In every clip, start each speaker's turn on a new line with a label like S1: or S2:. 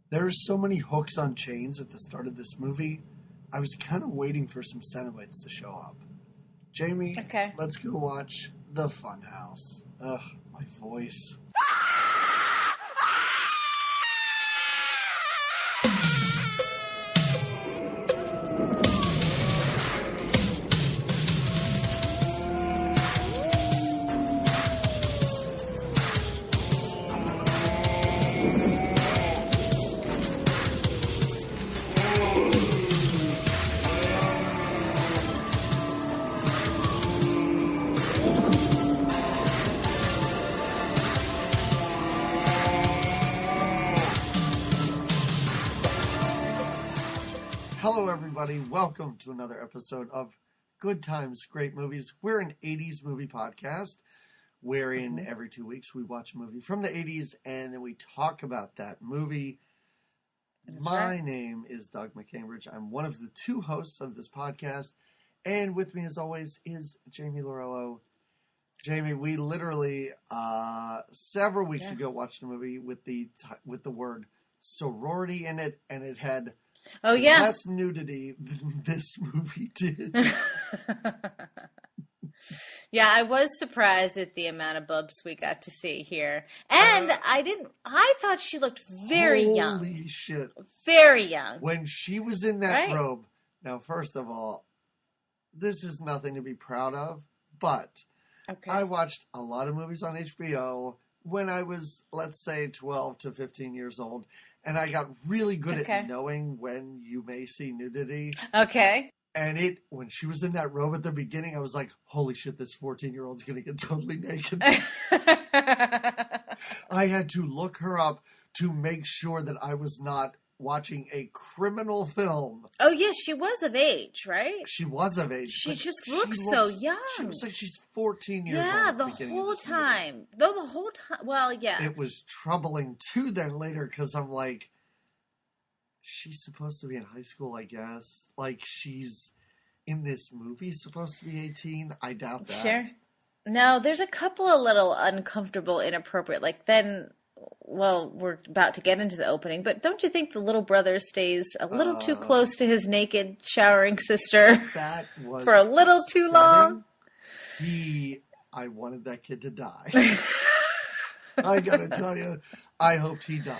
S1: There's so many hooks on chains at the start of this movie. I was kind of waiting for some Cenobites to show up. Jamie,
S2: Okay.
S1: let's go watch the Funhouse. Ugh, my voice. Hello, everybody. Welcome to another episode of Good Times, Great Movies. We're an 80s movie podcast wherein every 2 weeks we watch a movie from the 80s and then we talk about that movie. My name is Doug McCambridge. I'm one of the two hosts of this podcast. And with me, as always, is Jamie Lorello. Jamie, we literally several weeks ago watched a movie with the word sorority in it, and it had less nudity than this movie did.
S2: Yeah, I was surprised at the amount of boobs we got to see here. And I thought she looked very young.
S1: Holy shit.
S2: Very young.
S1: When she was in that robe, now, first of all, this is nothing to be proud of, but I watched a lot of movies on HBO when I was, let's say, 12 to 15 years old. And I got really good at knowing when you may see nudity.
S2: Okay.
S1: And when she was in that robe at the beginning, I was like, holy shit, this 14-year-old's going to get totally naked. I had to look her up to make sure that I was not watching a criminal film.
S2: Oh, yes, she was of age, right?
S1: She was of age.
S2: She just looks so young.
S1: She looks like she's 14 years old.
S2: Yeah, the whole time. Though the whole time, well, yeah.
S1: It was troubling, too, then later, because I'm like, she's supposed to be in high school, I guess. Like, she's in this movie supposed to be 18. I doubt that.
S2: Sure. No, there's a couple of little uncomfortable, inappropriate, well, we're about to get into the opening, but don't you think the little brother stays a little too close to his naked showering sister for a little too long?
S1: I wanted that kid to die. I gotta tell you, I hoped he died.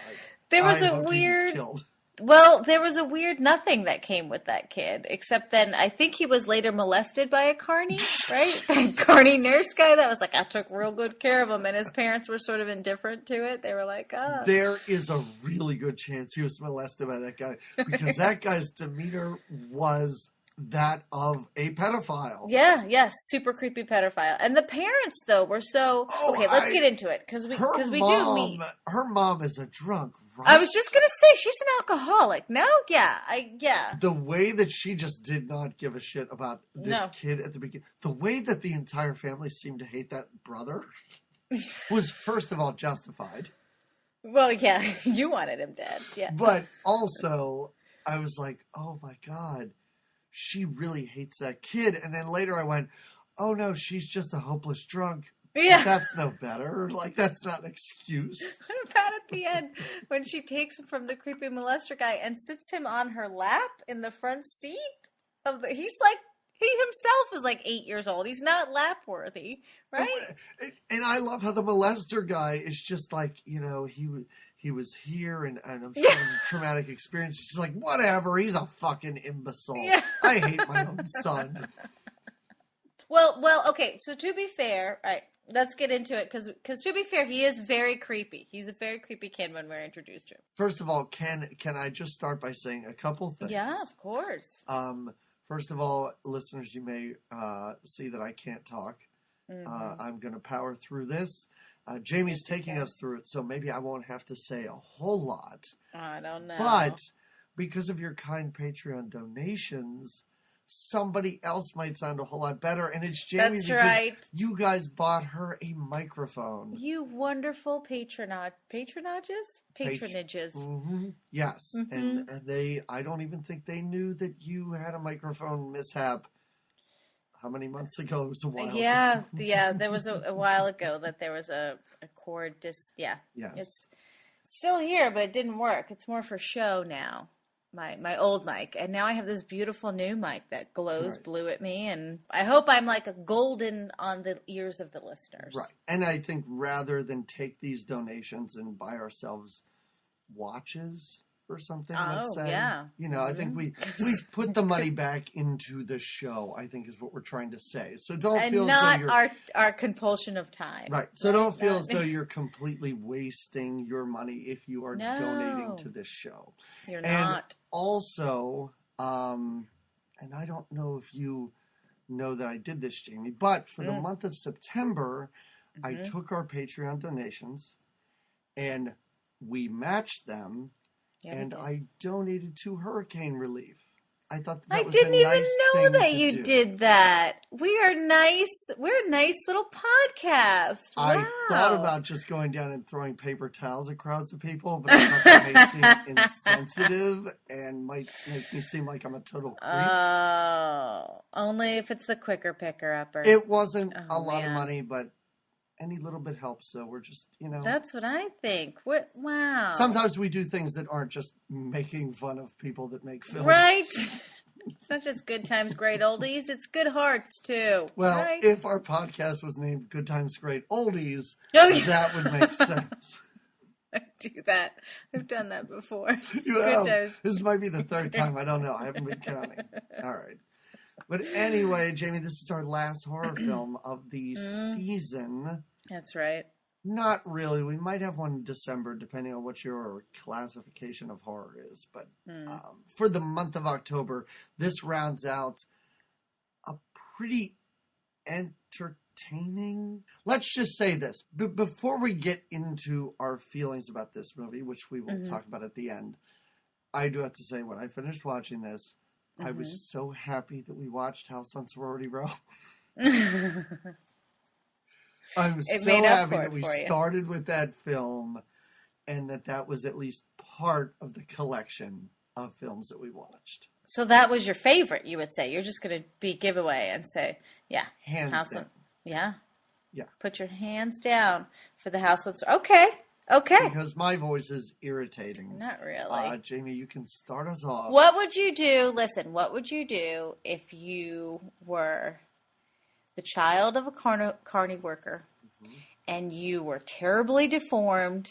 S2: There was
S1: he was killed.
S2: Well, there was a weird nothing that came with that kid, except then I think he was later molested by a carny, right? A carny nurse guy that was like, I took real good care of him, and his parents were sort of indifferent to it. They were like, oh.
S1: There is a really good chance he was molested by that guy, because that guy's demeanor was that of a pedophile.
S2: Yeah, super creepy pedophile. And the parents, though, were so... okay, let's get into it, because we do meet...
S1: Her mom is a drunk, right?
S2: I was just going to say, she's an alcoholic. No? Yeah.
S1: The way that she just did not give a shit about this kid at the beginning, the way that the entire family seemed to hate that brother was, first of all, justified.
S2: Well, yeah, you wanted him dead, yeah.
S1: But also, I was like, oh my God, she really hates that kid. And then later I went, oh no, she's just a hopeless drunk. Yeah. But that's no better. Like, that's not an excuse.
S2: What about at the end when she takes him from the creepy molester guy and sits him on her lap in the front seat? He himself is like 8 years old. He's not lap worthy, right?
S1: And I love how the molester guy is just like, he was here and I'm sure it was a traumatic experience. She's like, whatever, he's a fucking imbecile. Yeah. I hate my own son.
S2: Well, okay, so to be fair, right, let's get into it, because to be fair, he is very creepy. He's a very creepy kid when we're introduced to him.
S1: First of all, can I just start by saying a couple things?
S2: Yeah, of course.
S1: First of all, listeners, you may see that I can't talk. Mm-hmm. I'm going to power through this. Jamie's taking us through it, so maybe I won't have to say a whole lot.
S2: I don't know.
S1: But because of your kind Patreon donations, somebody else might sound a whole lot better, and it's Jamie.
S2: That's right.
S1: You guys bought her a microphone.
S2: You wonderful patronages.
S1: Mm-hmm. Yes, mm-hmm. and I don't even think they knew that you had a microphone mishap. How many months ago? It was a while
S2: ago. Yeah, there was a while ago that there was a cord Yeah.
S1: Yes.
S2: still here, but it didn't work. It's more for show now. My old mic, and now I have this beautiful new mic that glows blue at me, and I hope I'm like a golden on the ears of the listeners.
S1: Right. And I think rather than take these donations and buy ourselves watches or something, let's say.
S2: Yeah.
S1: You know, I think we put the money back into the show, I think is what we're trying to say. So don't feel as though you're...
S2: our compulsion of time.
S1: Right. So don't feel as though you're completely wasting your money if you are donating to this show.
S2: You're not.
S1: And also, and I don't know if you know that I did this, Jamie, but for the month of September, I took our Patreon donations and we matched them. Yeah, and I donated to hurricane relief. I thought that was a nice thing to do. I didn't even know that you
S2: did that. We are nice. We're a nice little podcast. Wow.
S1: I thought about just going down and throwing paper towels at crowds of people, but I thought that may seem insensitive and might make me seem like I'm a total creep.
S2: Oh, only if it's the quicker picker-upper.
S1: It wasn't a lot of money, but any little bit helps, so we're just, you know.
S2: That's what I think. Wow.
S1: Sometimes we do things that aren't just making fun of people that make films.
S2: Right. It's not just Good Times, Great Oldies. It's Good Hearts, too.
S1: Well,
S2: right?
S1: If our podcast was named Good Times, Great Oldies, that would make sense.
S2: I do that. I've done that before.
S1: You have. This might be the third time. I don't know. I haven't been counting. All right. But anyway, Jamie, this is our last horror film of the season.
S2: That's right.
S1: Not really. We might have one in December, depending on what your classification of horror is. But for the month of October, this rounds out a pretty entertaining... Let's just say this. Before we get into our feelings about this movie, which we will talk about at the end, I do have to say, when I finished watching this, I was so happy that we watched House on Sorority Row. I'm so happy that we started with that film and that was at least part of the collection of films that we watched.
S2: So that was your favorite, you would say. You're just going to be giveaway and say, yeah.
S1: Hands down.
S2: Yeah.
S1: Yeah.
S2: Put your hands down for the House on Sorority. Okay.
S1: Because my voice is irritating.
S2: Not really.
S1: Jamie, you can start us off.
S2: What would you do? Listen, what would you do if you were the child of a carny worker and you were terribly deformed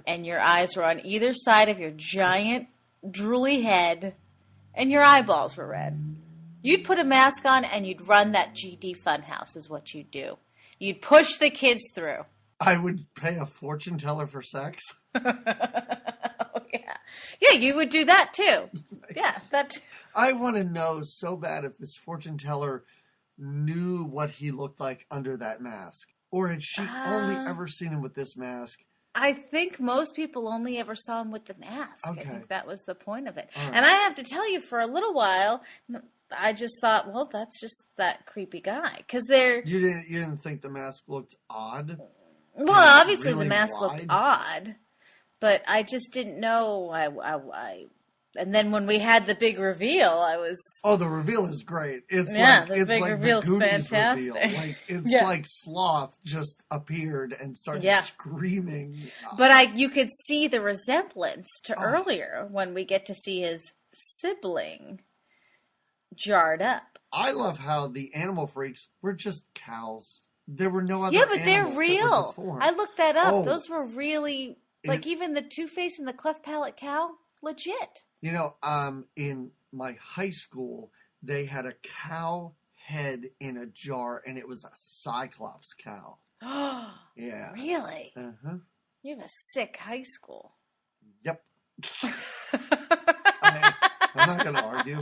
S2: and your eyes were on either side of your giant drooly head and your eyeballs were red? You'd put a mask on and you'd run that GD Funhouse is what you'd do. You'd push the kids through.
S1: I would pay a fortune teller for sex.
S2: Oh, yeah. Yeah, you would do that too. Yeah, that.
S1: I want to know so bad if this fortune teller knew what he looked like under that mask. Or had she only ever seen him with this mask?
S2: I think most people only ever saw him with the mask.
S1: Okay.
S2: I think that was the point of it.
S1: Right.
S2: And I have to tell you, for a little while, I just thought, well, that's just that creepy guy. Because they're... You
S1: didn't think the mask looked odd?
S2: Well, obviously
S1: really
S2: the mask looked odd, but I just didn't know. And then when we had the big reveal, I was...
S1: Oh, the reveal is great. It's like the Goonies
S2: fantastic.
S1: reveal. Like it's like Sloth just appeared and started screaming.
S2: But you could see the resemblance to earlier when we get to see his sibling jarred up.
S1: I love how the animal freaks were just cows. There were no other
S2: but they're real. I looked that up.
S1: Oh,
S2: those were really, like even the Two-Face and the cleft palate cow, legit.
S1: You know, in my high school, they had a cow head in a jar, and it was a Cyclops cow.
S2: Oh,
S1: yeah.
S2: Really?
S1: Uh-huh.
S2: You have a sick high school.
S1: Yep. I'm not going to argue.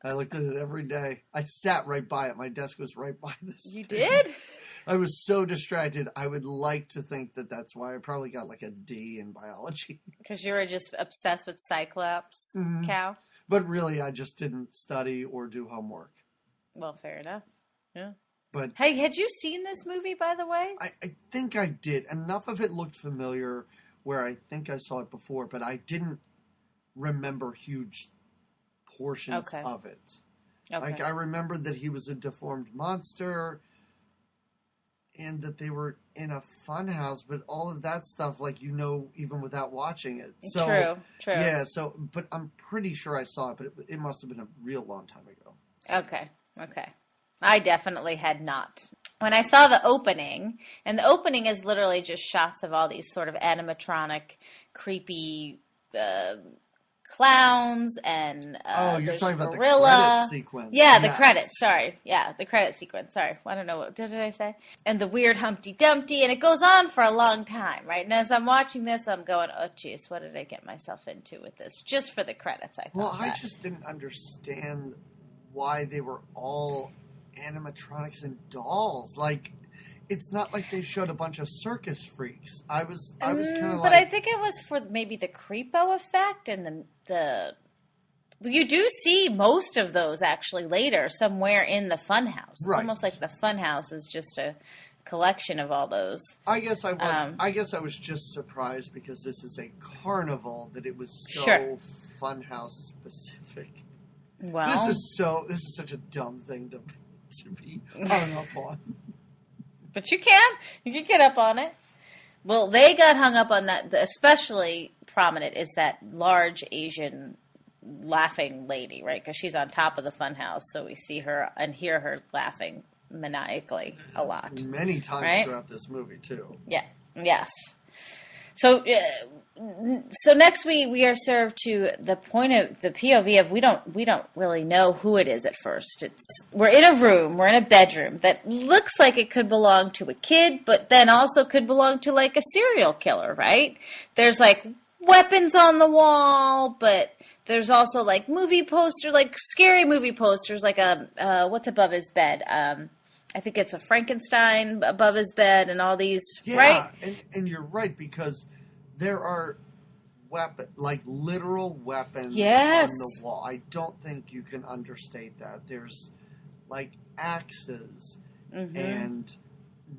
S1: I looked at it every day. I sat right by it. My desk was right by this.
S2: You did?
S1: I was so distracted. I would like to think that that's why I probably got like a D in biology. Because
S2: you were just obsessed with Cyclops cow?
S1: But really, I just didn't study or do homework.
S2: Well, fair enough. Yeah.
S1: But
S2: hey, had you seen this movie, by the way?
S1: I think I did. Enough of it looked familiar where I think I saw it before, but I didn't remember huge portions of it. Okay. Like, I remembered that he was a deformed monster. and that they were in a funhouse, but all of that stuff, like, even without watching it. So,
S2: True.
S1: Yeah, but I'm pretty sure I saw it, but it must have been a real long time ago.
S2: Okay. I definitely had not. When I saw the opening, and the opening is literally just shots of all these sort of animatronic, creepy clowns, and
S1: you're talking about
S2: gorilla.
S1: the credit sequence.
S2: Yeah,
S1: yes.
S2: the credits. Sorry. Yeah, the credit sequence. Sorry. I don't know. What did I say? And the weird Humpty Dumpty, and it goes on for a long time, right? And as I'm watching this, I'm going, oh, geez, what did I get myself into with this? Just for the credits, I thought.
S1: Well, I just didn't understand why they were all animatronics and dolls. Like, it's not like they showed a bunch of circus freaks. I was kind of like...
S2: But I think it was for maybe the creepo effect and the you do see most of those actually later somewhere in the Funhouse. It's
S1: right.
S2: Almost like the Funhouse is just a collection of all those.
S1: I guess I was just surprised because this is a carnival that it was so Funhouse specific.
S2: Well,
S1: this is such a dumb thing to be hung up on.
S2: But you can get up on it. Well, they got hung up on that. Especially prominent is that large Asian laughing lady, right? Because she's on top of the funhouse, so we see her and hear her laughing maniacally a lot.
S1: Many times throughout this movie, too.
S2: Yeah. Yes. So next we are served to the point of the POV of we don't really know who it is at first. We're in a room, we're in a bedroom that looks like it could belong to a kid, but then also could belong to like a serial killer, right? There's like weapons on the wall, but there's also like movie posters, like scary movie posters, like what's above his bed? I think it's a Frankenstein above his bed and all these, right?
S1: And you're right, because there are literal weapons
S2: on
S1: the wall. I don't think you can understate that. There's like axes and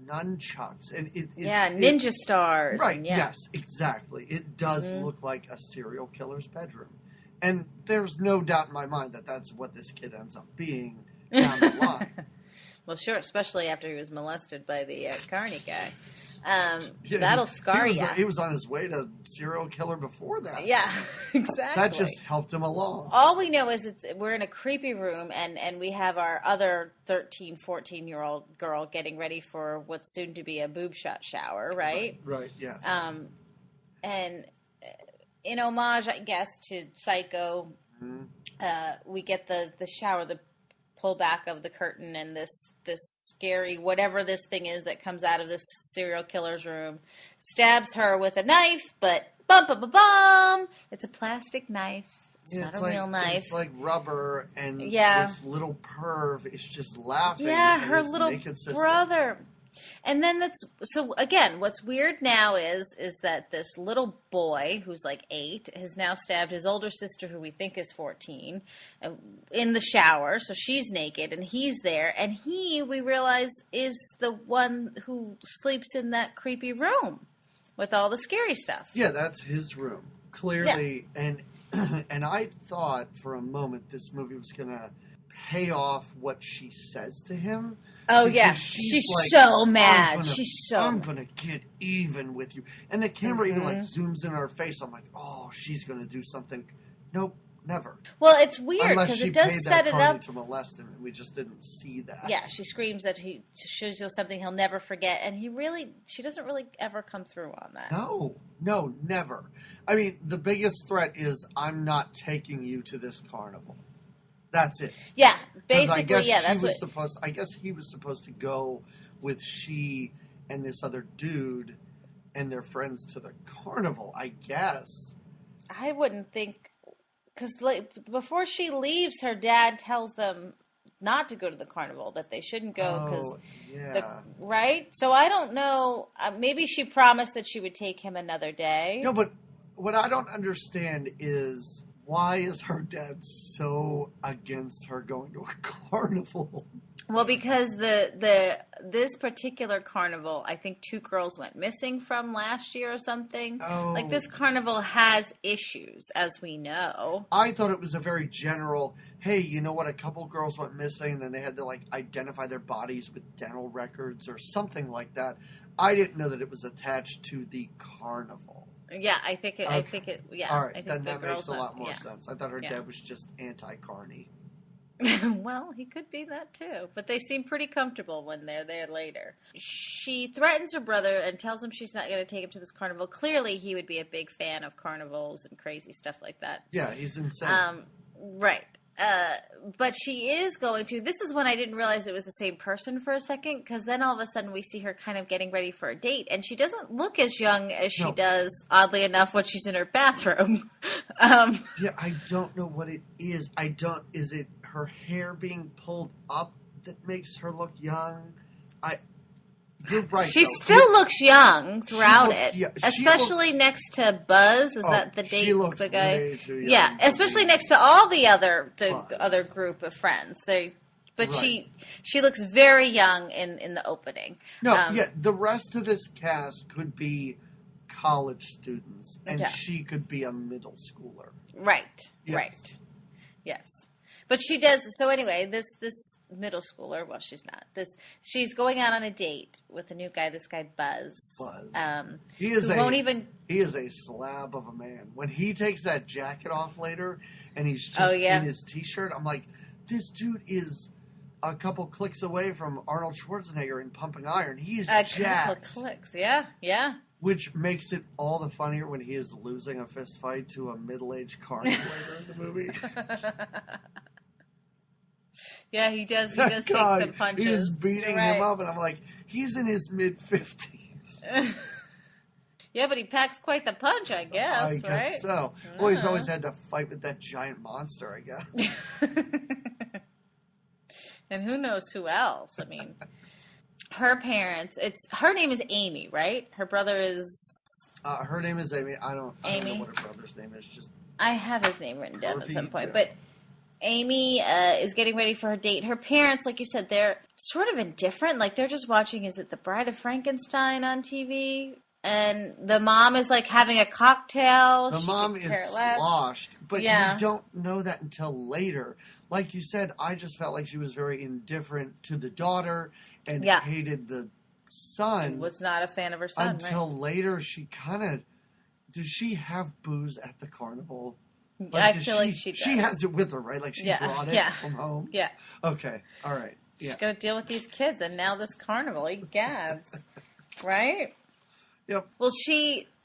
S1: nunchucks and
S2: ninja stars.
S1: Right, yes, exactly. It does look like a serial killer's bedroom. And there's no doubt in my mind that that's what this kid ends up being down the line.
S2: Well, sure, especially after he was molested by the Carney guy. That'll scar you.
S1: He was on his way to serial killer before that.
S2: Yeah, exactly.
S1: That just helped him along.
S2: All we know is we're in a creepy room, and we have our other 13, 14-year-old girl getting ready for what's soon to be a boob shot shower, right?
S1: Right, yes.
S2: And in homage, I guess, to Psycho, we get the shower, the pullback of the curtain, and this scary whatever this thing is that comes out of this serial killer's room stabs her with a knife, but it's a plastic knife. It's not a real knife.
S1: It's like rubber, and this little perv is just laughing.
S2: Yeah, her little brother. And then again, what's weird now is that this little boy who's like 8 has now stabbed his older sister, who we think is 14, in the shower. So she's naked and he's there, and we realize, is the one who sleeps in that creepy room with all the scary stuff.
S1: Yeah, that's his room, clearly. Yeah. And I thought for a moment this movie was gonna pay off what she says to him.
S2: Oh, yeah. She's like, so mad.
S1: I'm going to get even with you. And the camera even zooms in her face. I'm like, oh, she's going to do something. Nope, never.
S2: Well, it's weird because it does set it up
S1: to molest him, and we just didn't see that.
S2: Yeah, she screams that she'll do something he'll never forget, and she doesn't really ever come through on that.
S1: No, never. I mean, the biggest threat is, I'm not taking you to this carnival. That's it.
S2: Yeah, basically,
S1: I guess
S2: I
S1: guess he was supposed to go with she and this other dude and their friends to the carnival, I guess.
S2: I wouldn't think, because before she leaves, her dad tells them not to go to the carnival, that they shouldn't go right? So I don't know. Maybe she promised that she would take him another day.
S1: No, but what I don't understand is, why is her dad so against her going to a carnival?
S2: Well, because this particular carnival, I think 2 girls went missing from last year or something.
S1: Oh.
S2: Like, this carnival has issues, as we know.
S1: I thought it was a very general, hey, you know what, a couple girls went missing, and then they had to, like, identify their bodies with dental records or something like that. I didn't know that it was attached to the carnival.
S2: Yeah, I think it, yeah.
S1: All right,
S2: I think
S1: then that makes a lot more sense. I thought her
S2: Yeah.
S1: dad was just anti-carny.
S2: Well, he could be that too, but they seem pretty comfortable when they're there later. She threatens her brother and tells him she's not going to take him to this carnival. Clearly, he would be a big fan of carnivals and crazy stuff like that.
S1: Yeah, he's insane.
S2: Right. But she is going to. This is when I didn't realize it was the same person for a second, because then all of a sudden we see her kind of getting ready for a date, and she doesn't look as young as she does, oddly enough, when she's in her bathroom.
S1: Yeah, I don't know what it is. Is it her hair being pulled up that makes her look young? You're right.
S2: She still looks young throughout it, especially
S1: looks,
S2: next to Buzz. Is that the date?
S1: She looks
S2: the guy?
S1: Way too young.
S2: Yeah, especially next to all the other group of friends. But
S1: right.
S2: she looks very young in the opening.
S1: No, the rest of this cast could be college students, and she could be a middle schooler.
S2: Right.
S1: Yes.
S2: Right. Yes. But she does. So anyway, this middle schooler. Well, she's not. She's going out on a date with a new guy. This guy Buzz.
S1: He is He is a slab of a man. When he takes that jacket off later, and he's just in his t-shirt, I'm like, this dude is a couple clicks away from Arnold Schwarzenegger in Pumping Iron. He is jacked.
S2: A couple clicks. Yeah.
S1: Which makes it all the funnier when he is losing a fist fight to a middle-aged carny later in the movie.
S2: Yeah, he does. He does take some punches.
S1: He's beating him up, and I'm like, he's in his mid-50s.
S2: Yeah, but he packs quite the punch, I guess.
S1: I guess so. Well, he's always had to fight with that giant monster, I guess.
S2: And who knows who else? I mean, her parents. Her name is Amy, right? Her brother is.
S1: Her name is Amy. I don't know what her brother's name is.
S2: I have his name written down at some point, but. Amy is getting ready for her date. Her parents, like you said, they're sort of indifferent. Like, they're just watching, is it The Bride of Frankenstein on TV? And the mom is, like, having a cocktail.
S1: The mom is sloshed, but you don't know that until later. Like you said, I just felt like she was very indifferent to the daughter and hated the son.
S2: She was not a fan of her son,
S1: until later, she kind of... Does she have booze at the carnival?
S2: Like, I feel like she does.
S1: She has it with her, right? Like, she brought it from home?
S2: Yeah.
S1: Okay. All right. Yeah.
S2: She's got to deal with these kids, and now this carnival. Egads. Right?
S1: Yep.
S2: Well,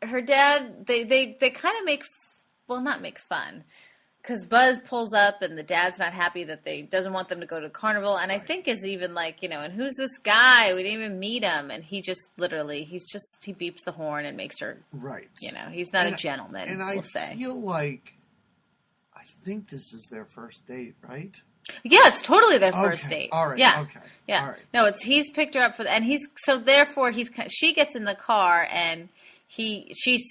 S2: her dad, they kind of not make fun. Because Buzz pulls up, and the dad's not happy that doesn't want them to go to carnival. And I think is even like, and who's this guy? We didn't even meet him. And he just literally, he beeps the horn and makes her,
S1: right.
S2: He's not a gentleman,
S1: and I feel like, I think this is their first date, right?
S2: Yeah, it's totally their first date.
S1: All right.
S2: Yeah.
S1: Okay.
S2: Yeah.
S1: All right.
S2: No, he's picked her up and she gets in the car and she's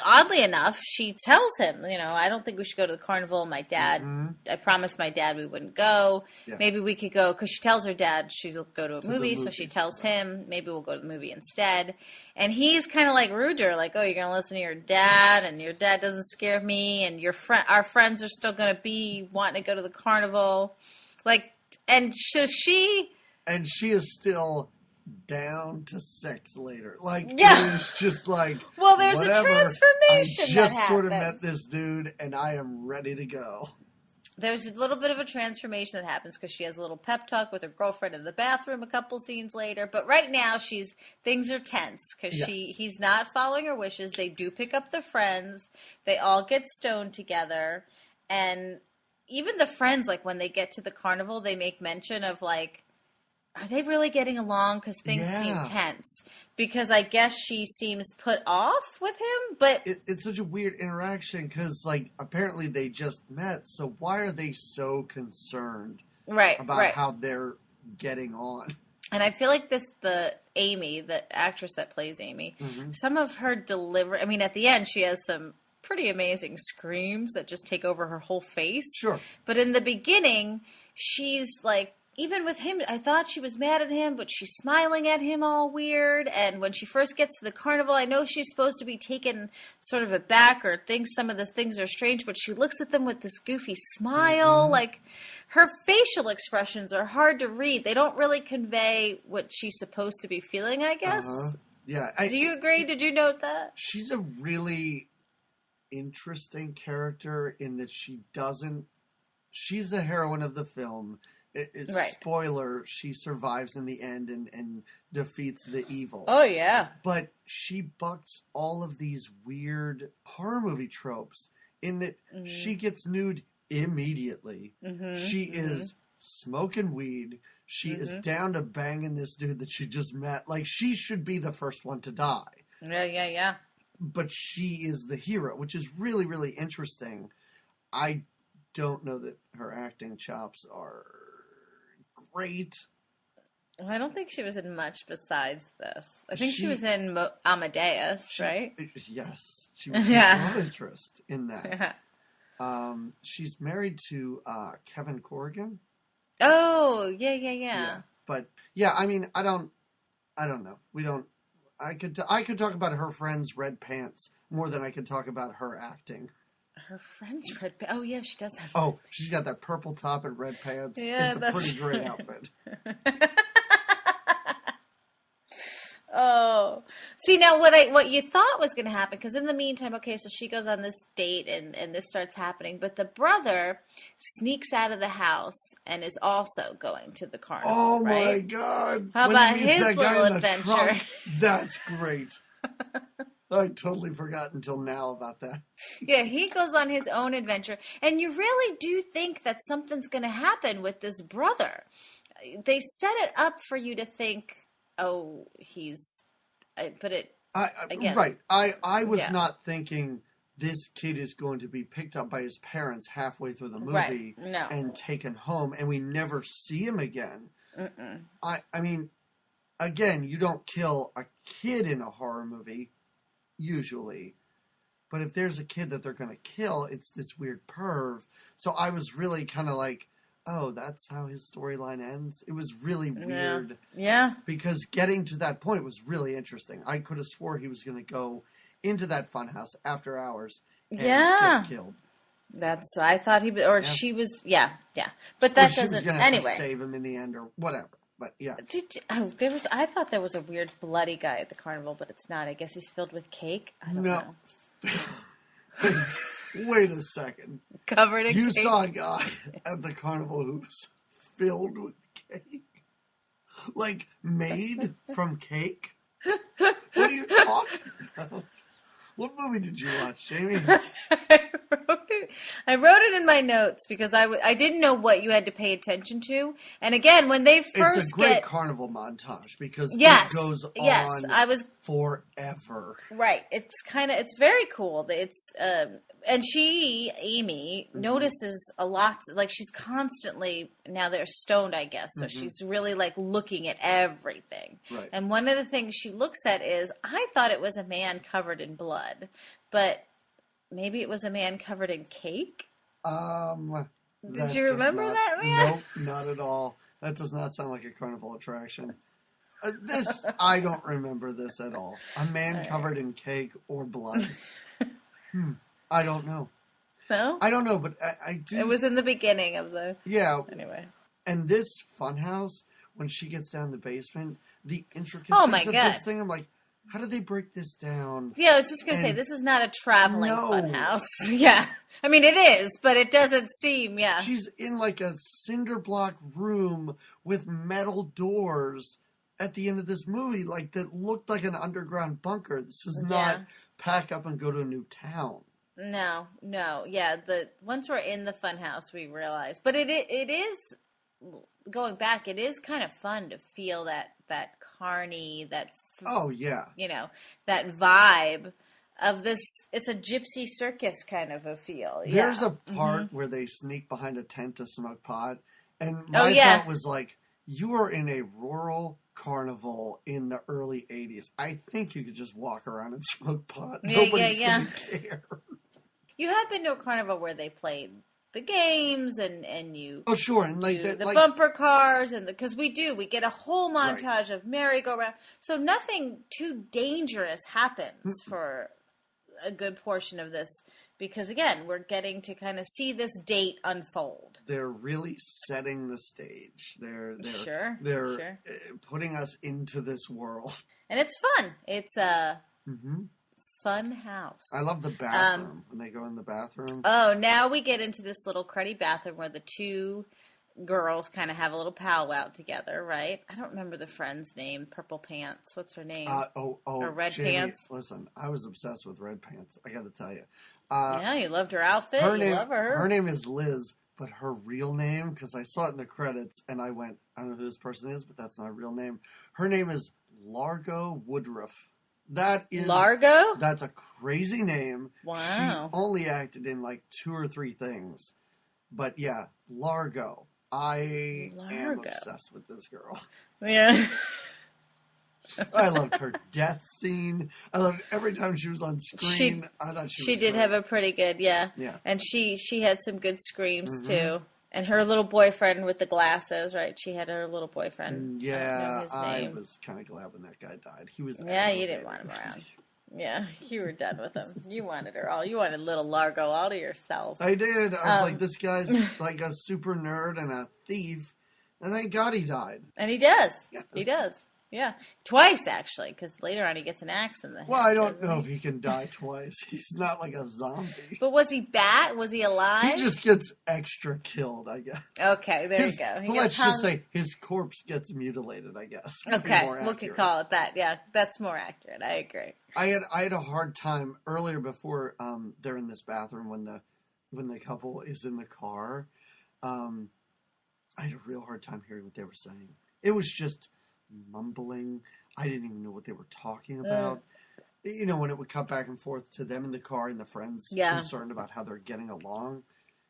S2: oddly enough, she tells him, I don't think we should go to the carnival. My dad, I promised my dad we wouldn't go. Yeah. Maybe we could go, because she tells her dad she'll go to a movie, so she tells him, maybe we'll go to the movie instead. And he's kind of like rude to her, like, oh, you're going to listen to your dad, and your dad doesn't scare me, and our friends are still going to be wanting to go to the carnival. Like, and so she...
S1: And she is still... down to sex later. Like, it is just like,
S2: well, there's
S1: whatever.
S2: A transformation.
S1: I just sort of met this dude and I am ready to go.
S2: There's a little bit of a transformation that happens because she has a little pep talk with her girlfriend in the bathroom a couple scenes later. But right now, things are tense because he's not following her wishes. They do pick up the friends. They all get stoned together. And even the friends, like when they get to the carnival, they make mention of like, are they really getting along? Because things seem tense. Because I guess she seems put off with him, but...
S1: It's such a weird interaction, because, like, apparently they just met, so why are they so concerned about how they're getting on?
S2: And I feel like Amy, the actress that plays Amy, some of her delivery... I mean, at the end, she has some pretty amazing screams that just take over her whole face.
S1: Sure.
S2: But in the beginning, she's, like... even with him, I thought she was mad at him, but she's smiling at him all weird. And when she first gets to the carnival, I know she's supposed to be taken sort of aback or thinks some of the things are strange, but she looks at them with this goofy smile.
S1: Mm-hmm.
S2: Like, her facial expressions are hard to read. They don't really convey what she's supposed to be feeling, I guess.
S1: Yeah.
S2: Do you agree? Did you note that?
S1: She's a really interesting character in that she's the heroine of the film.
S2: Right.
S1: Spoiler, she survives in the end and defeats the evil.
S2: Oh, yeah.
S1: But she bucks all of these weird horror movie tropes in that she gets nude immediately. She is smoking weed. She is down to banging this dude that she just met. Like, she should be the first one to die.
S2: Yeah.
S1: But she is the hero, which is really, really interesting. I don't know that her acting chops are great.
S2: Well, I don't think she was in much besides this. I think she was in Amadeus, right?
S1: Yes. She was love interest in that.
S2: Yeah.
S1: She's married to Kevin Corrigan.
S2: Oh, yeah.
S1: But yeah, I mean, I don't know. I could talk about her friend's red pants more than I could talk about her acting.
S2: Her friend's red pants. Oh, yeah, she does have.
S1: Oh, she's got that purple top and red pants.
S2: Yeah,
S1: it's a pretty great outfit.
S2: Oh, see now what you thought was going to happen, because in the meantime, okay, so she goes on this date and this starts happening, but the brother sneaks out of the house and is also going to the carnival.
S1: Oh
S2: right?
S1: my God!
S2: How
S1: when
S2: about
S1: he meets
S2: his
S1: that guy
S2: little
S1: in the
S2: adventure?
S1: trunk, that's great. I totally forgot until now about that.
S2: Yeah, he goes on his own adventure, and you really do think that something's going to happen with this brother. They set it up for you to think, oh, again.
S1: Right. I was not thinking this kid is going to be picked up by his parents halfway through the movie and taken home, and we never see him again. I mean, again, you don't kill a kid in a horror movie, usually. But if there's a kid that they're going to kill, it's this weird perv. So I was really kind of like, oh, that's how his storyline ends? It was really weird.
S2: Yeah.
S1: Because getting to that point was really interesting. I could have swore he was going to go into that funhouse after hours and get killed.
S2: I thought he was, she was, But that
S1: she
S2: doesn't,
S1: was going to have to save him in the end or whatever. But yeah.
S2: I thought there was a weird bloody guy at the carnival, but it's not. I guess he's filled with cake. I don't know.
S1: Wait a second.
S2: Covered in cake?
S1: You saw a guy at the carnival who was filled with cake? Like, made from cake? What are you talking about? What movie did you watch, Jamie?
S2: I wrote it in my notes because I didn't know what you had to pay attention to. And again, when they first
S1: it's a great carnival montage because it goes on forever.
S2: Right. It's very cool. And Amy, notices a lot, like she's constantly, now they're stoned, I guess. So she's really like looking at everything.
S1: Right.
S2: And one of the things she looks at is, I thought it was a man covered in blood, but maybe it was a man covered in cake?
S1: Did
S2: you remember that, man?
S1: Nope, not at all. That does not sound like a carnival attraction. I don't remember this at all. A man covered in cake or blood. I don't know.
S2: No?
S1: I don't know, but I do.
S2: It was in the beginning of the...
S1: Yeah.
S2: Anyway.
S1: And this funhouse, when she gets down the basement, the intricacies of this thing, I'm like, how did they break this down?
S2: Yeah, I was just going to say, this is not a traveling funhouse. Yeah. I mean, it is, but it doesn't seem,
S1: She's in like a cinder block room with metal doors at the end of this movie, like that looked like an underground bunker. This is not pack up and go to a new town.
S2: No. Yeah, once we're in the funhouse, we realize. But it is, going back, it is kind of fun to feel that carny, that...
S1: Oh, yeah.
S2: That vibe of this, it's a gypsy circus kind of a feel.
S1: There's a part where they sneak behind a tent to smoke pot, and my thought was like, you are in a rural carnival in the early 80s. I think you could just walk around and smoke pot. Nobody's going to care.
S2: You have been to a carnival where they the games and you
S1: Oh, sure, and like
S2: do
S1: that,
S2: the
S1: like
S2: bumper cars and because we get a whole
S1: right.
S2: montage of merry-go-round. So nothing too dangerous happens for a good portion of this because again, we're getting to kind of see this date unfold.
S1: They're really setting the stage. They're
S2: Sure.
S1: putting us into this world.
S2: And it's fun. It's a fun house.
S1: I love the bathroom when they go in the bathroom.
S2: Oh, now we get into this little cruddy bathroom where the two girls kind of have a little powwow together, right? I don't remember the friend's name. Purple Pants. What's her name? Or Red
S1: Jamie,
S2: Pants.
S1: Listen, I was obsessed with Red Pants. I got to tell you.
S2: Yeah, you loved her outfit. Love her.
S1: Her name is Liz, but her real name, because I saw it in the credits, and I went, I don't know who this person is, but that's not a real name. Her name is Largo Woodruff. That is
S2: Largo?
S1: That's a crazy name.
S2: Wow.
S1: She only acted in like 2 or 3 things. But yeah, Largo. I am obsessed with this girl.
S2: Yeah.
S1: I loved her death scene. I loved every time she was on screen. I thought she
S2: did have a pretty good, yeah. And she had some good screams too. And her little boyfriend with the glasses, right? She had her little boyfriend.
S1: Yeah, I was kind of glad when that guy died. He was.
S2: Yeah, you didn't want him around. Yeah, you were done with him. You wanted her all. You wanted little Largo all to yourself.
S1: I did. I was like, this guy's like a super nerd and a thief. And thank God he died.
S2: And he does.
S1: Yes.
S2: He does. Yeah, twice actually, because later on he gets an axe in the head.
S1: Well, I don't know if he can die twice. He's not like a zombie.
S2: But was he Was he alive?
S1: He just gets extra killed, I guess.
S2: Okay, there you go.
S1: Let's just say his corpse gets mutilated, I guess.
S2: Okay, we could call it that. Yeah, that's more accurate. I agree.
S1: I had a hard time earlier before they're in this bathroom when the couple is in the car. I had a real hard time hearing what they were saying. It was just mumbling. I didn't even know what they were talking about. You know, when it would cut back and forth to them in the car and the friends concerned about how they're getting along.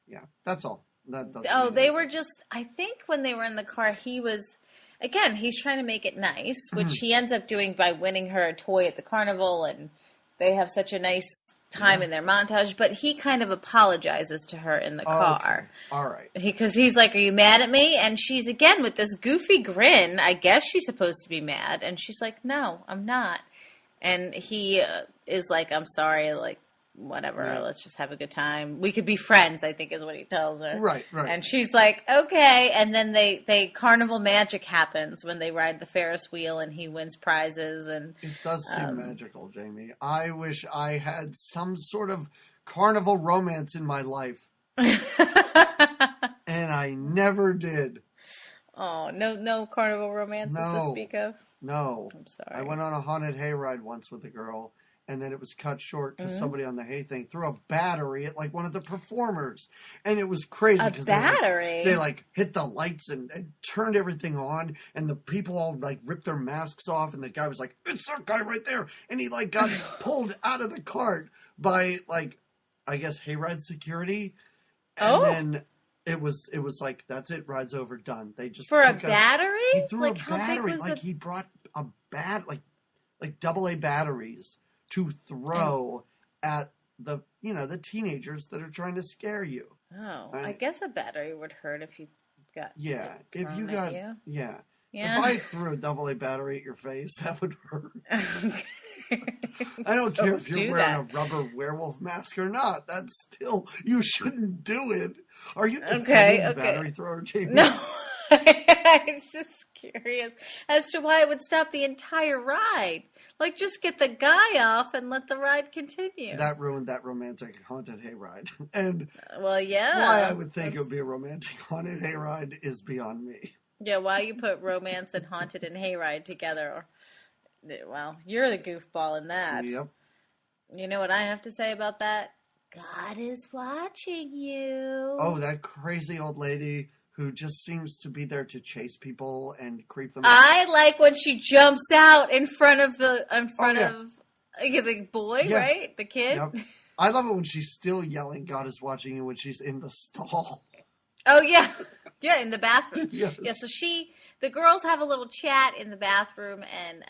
S1: Yeah, that's all. That doesn't
S2: they were just, I think when they were in the car, he's trying to make it nice, which he ends up doing by winning her a toy at the carnival, and they have such a nice time in their montage, but he kind of apologizes to her in the car.
S1: Okay. All right.
S2: Because he's like, are you mad at me? And she's, again, with this goofy grin. I guess she's supposed to be mad. And she's like, no, I'm not. And he is like, I'm sorry, like, whatever, let's just have a good time. We could be friends, I think is what he tells her.
S1: Right.
S2: And she's like, okay. And then they carnival magic happens when they ride the Ferris wheel and he wins prizes. And
S1: it does seem magical, Jamie. I wish I had some sort of carnival romance in my life. And I never did.
S2: Oh, no carnival romances to speak of?
S1: No.
S2: I'm sorry.
S1: I went on a haunted hayride once with a girl. And then it was cut short because somebody on the hay thing threw a battery at like one of the performers, and it was crazy because they like hit the lights and turned everything on, and the people all like ripped their masks off, and the guy was like, "It's that guy right there," and he like got pulled out of the cart by like, I guess hayride security, and then it was like, that's it, ride's over, done. They just
S2: for took a battery.
S1: He threw like, a battery, like he brought a like AA batteries to throw at the teenagers that are trying to scare you.
S2: Oh, I guess a battery would hurt if you got
S1: if you got If I threw a AA battery at your face, that would hurt. I don't care if you're wearing a rubber werewolf mask or not. That's still, you shouldn't do it. Are you defending the battery thrower, Jamie?
S2: No. I'm just curious as to why it would stop the entire ride. Like, just get the guy off and let the ride continue.
S1: That ruined that romantic haunted hayride. And
S2: why
S1: I would think it would be a romantic haunted hayride is beyond me.
S2: Yeah, why you put romance and haunted and hayride together? Well, you're the goofball in that.
S1: Yep.
S2: You know what I have to say about that? God is watching you.
S1: Oh, that crazy old lady who just seems to be there to chase people and creep them out.
S2: I like when she jumps out in front of the boy, right? The kid.
S1: Yep. I love it when she's still yelling, "God is watching you," when she's in the stall.
S2: Oh, yeah. Yeah, in the bathroom.
S1: Yes.
S2: Yeah, so the girls have a little chat in the bathroom, and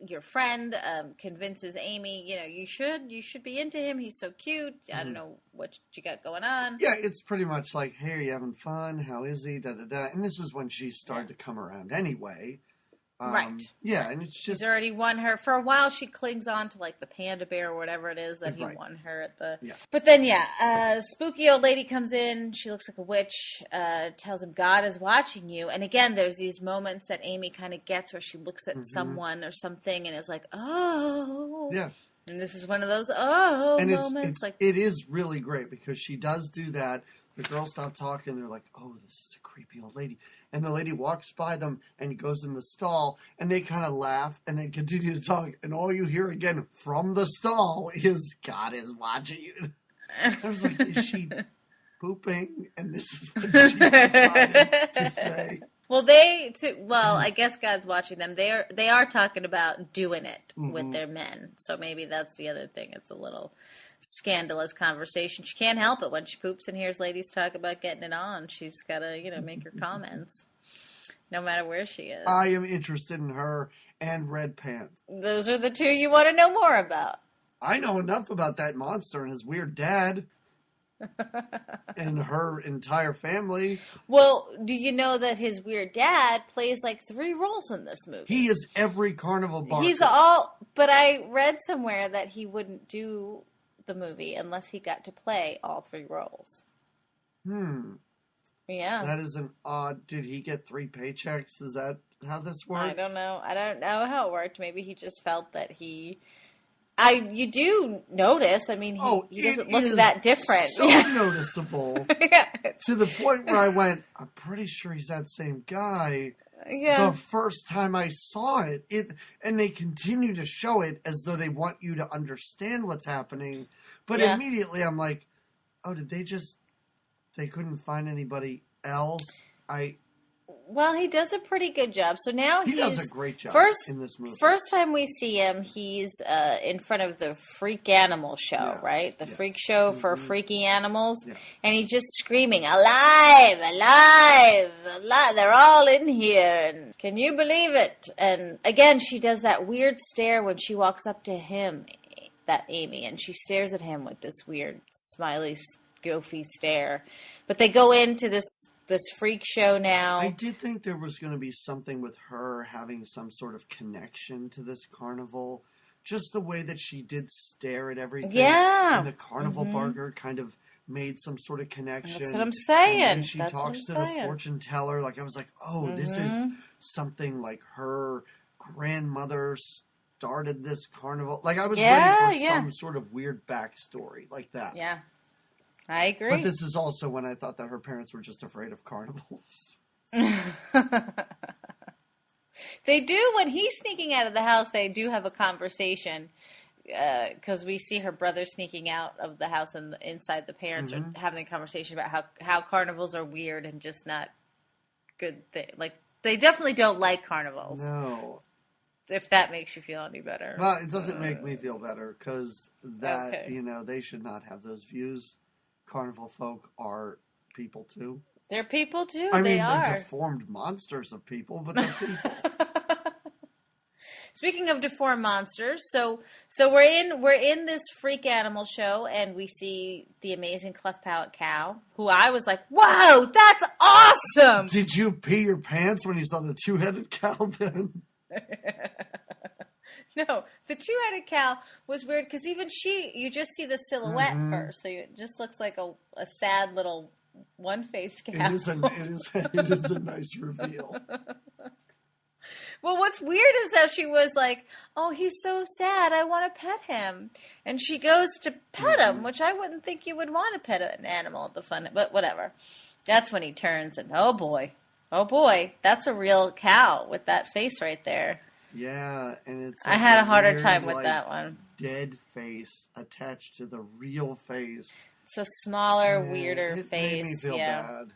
S2: your friend convinces Amy, you should be into him. He's so cute. I don't know what you got going on.
S1: Yeah, it's pretty much like, hey, are you having fun? How is he? Da da da. And this is when she started to come around anyway.
S2: Right.
S1: Yeah, and it's just...
S2: He's already won her. For a while, she clings on to, like, the panda bear or whatever it is that he
S1: right.
S2: won her at the...
S1: Yeah.
S2: But then, spooky old lady comes in. She looks like a witch, tells him God is watching you. And again, there's these moments that Amy kind of gets where she looks at someone or something and is like, oh.
S1: Yeah.
S2: And this is one of those
S1: and
S2: moments.
S1: It is really great because she does do that. The girls stop talking. They're like, oh, this is a creepy old lady. And the lady walks by them and goes in the stall. And they kind of laugh and then continue to talk. And all you hear again from the stall is, God is watching you. I was like, is she pooping? And this is what she decided to say.
S2: Well, I guess God's watching them. They are talking about doing it with their men. So maybe that's the other thing. It's a little scandalous conversation. She can't help it when she poops and hears ladies talk about getting it on. She's got to, make her comments, no matter where she is.
S1: I am interested in her and Red Pants.
S2: Those are the two you want to know more about.
S1: I know enough about that monster and his weird dad. And her entire family.
S2: Well, do you know that his weird dad plays like 3 roles in this movie?
S1: He is every carnival barker.
S2: But I read somewhere that he wouldn't do the movie unless he got to play all 3 roles. Yeah.
S1: That is an odd... Did he get 3 paychecks? Is that how this worked?
S2: I don't know. I don't know how it worked. Maybe he just felt that you do notice. I mean, he doesn't look that different.
S1: So noticeable.
S2: Yeah.
S1: To the point where I went, I'm pretty sure he's that same guy.
S2: Yeah.
S1: The first time I saw it, and they continue to show it as though they want you to understand what's happening. But immediately I'm like, oh, they couldn't find anybody else?
S2: Well, he does a pretty good job. So now
S1: he does a great job in this movie.
S2: First time we see him, he's in front of the Freak Animal Show, right? The freak show for freaky animals. Yeah. And he's just screaming, alive, alive, alive. They're all in here. And can you believe it? And again, she does that weird stare when she walks up to him, that Amy, and she stares at him with this weird, smiley, goofy stare. But they go into this freak show now.
S1: I did think there was going to be something with her having some sort of connection to this carnival. Just the way that she did stare at everything.
S2: Yeah.
S1: And the carnival barker kind of made some sort of connection.
S2: That's what I'm saying.
S1: And then she talks to the fortune teller. Like, I was like, oh, this is something like her grandmother started this carnival. Like, I was ready for some sort of weird backstory like that.
S2: Yeah. I agree.
S1: But this is also when I thought that her parents were just afraid of carnivals.
S2: They do, when he's sneaking out of the house, they do have a conversation. Because we see her brother sneaking out of the house and inside the parents are having a conversation about how carnivals are weird and just not good. Like, they definitely don't like carnivals.
S1: No.
S2: If that makes you feel any better.
S1: Well, it doesn't make me feel better because they should not have those views. Carnival folk are people too.
S2: They're people too.
S1: They're deformed monsters of people, but they're people.
S2: Speaking of deformed monsters, so we're in this freak animal show, and we see the amazing cleft palate cow, who I was like, "Whoa, that's awesome!"
S1: Did you pee your pants when you saw the 2-headed cow? Then.
S2: No, the 2-headed cow was weird because even you just see the silhouette first, so it just looks like a sad little one-faced cow.
S1: It is a nice reveal.
S2: Well, what's weird is that she was like, "Oh, he's so sad. I want to pet him," and she goes to pet him, which I wouldn't think you would want to pet an animal at the fun, but whatever. That's when he turns, and oh boy, that's a real cow with that face right there.
S1: Yeah, and it's...
S2: I had a harder time with that one.
S1: Dead face attached to the real face.
S2: It's a smaller, weirder face.
S1: It made me feel bad.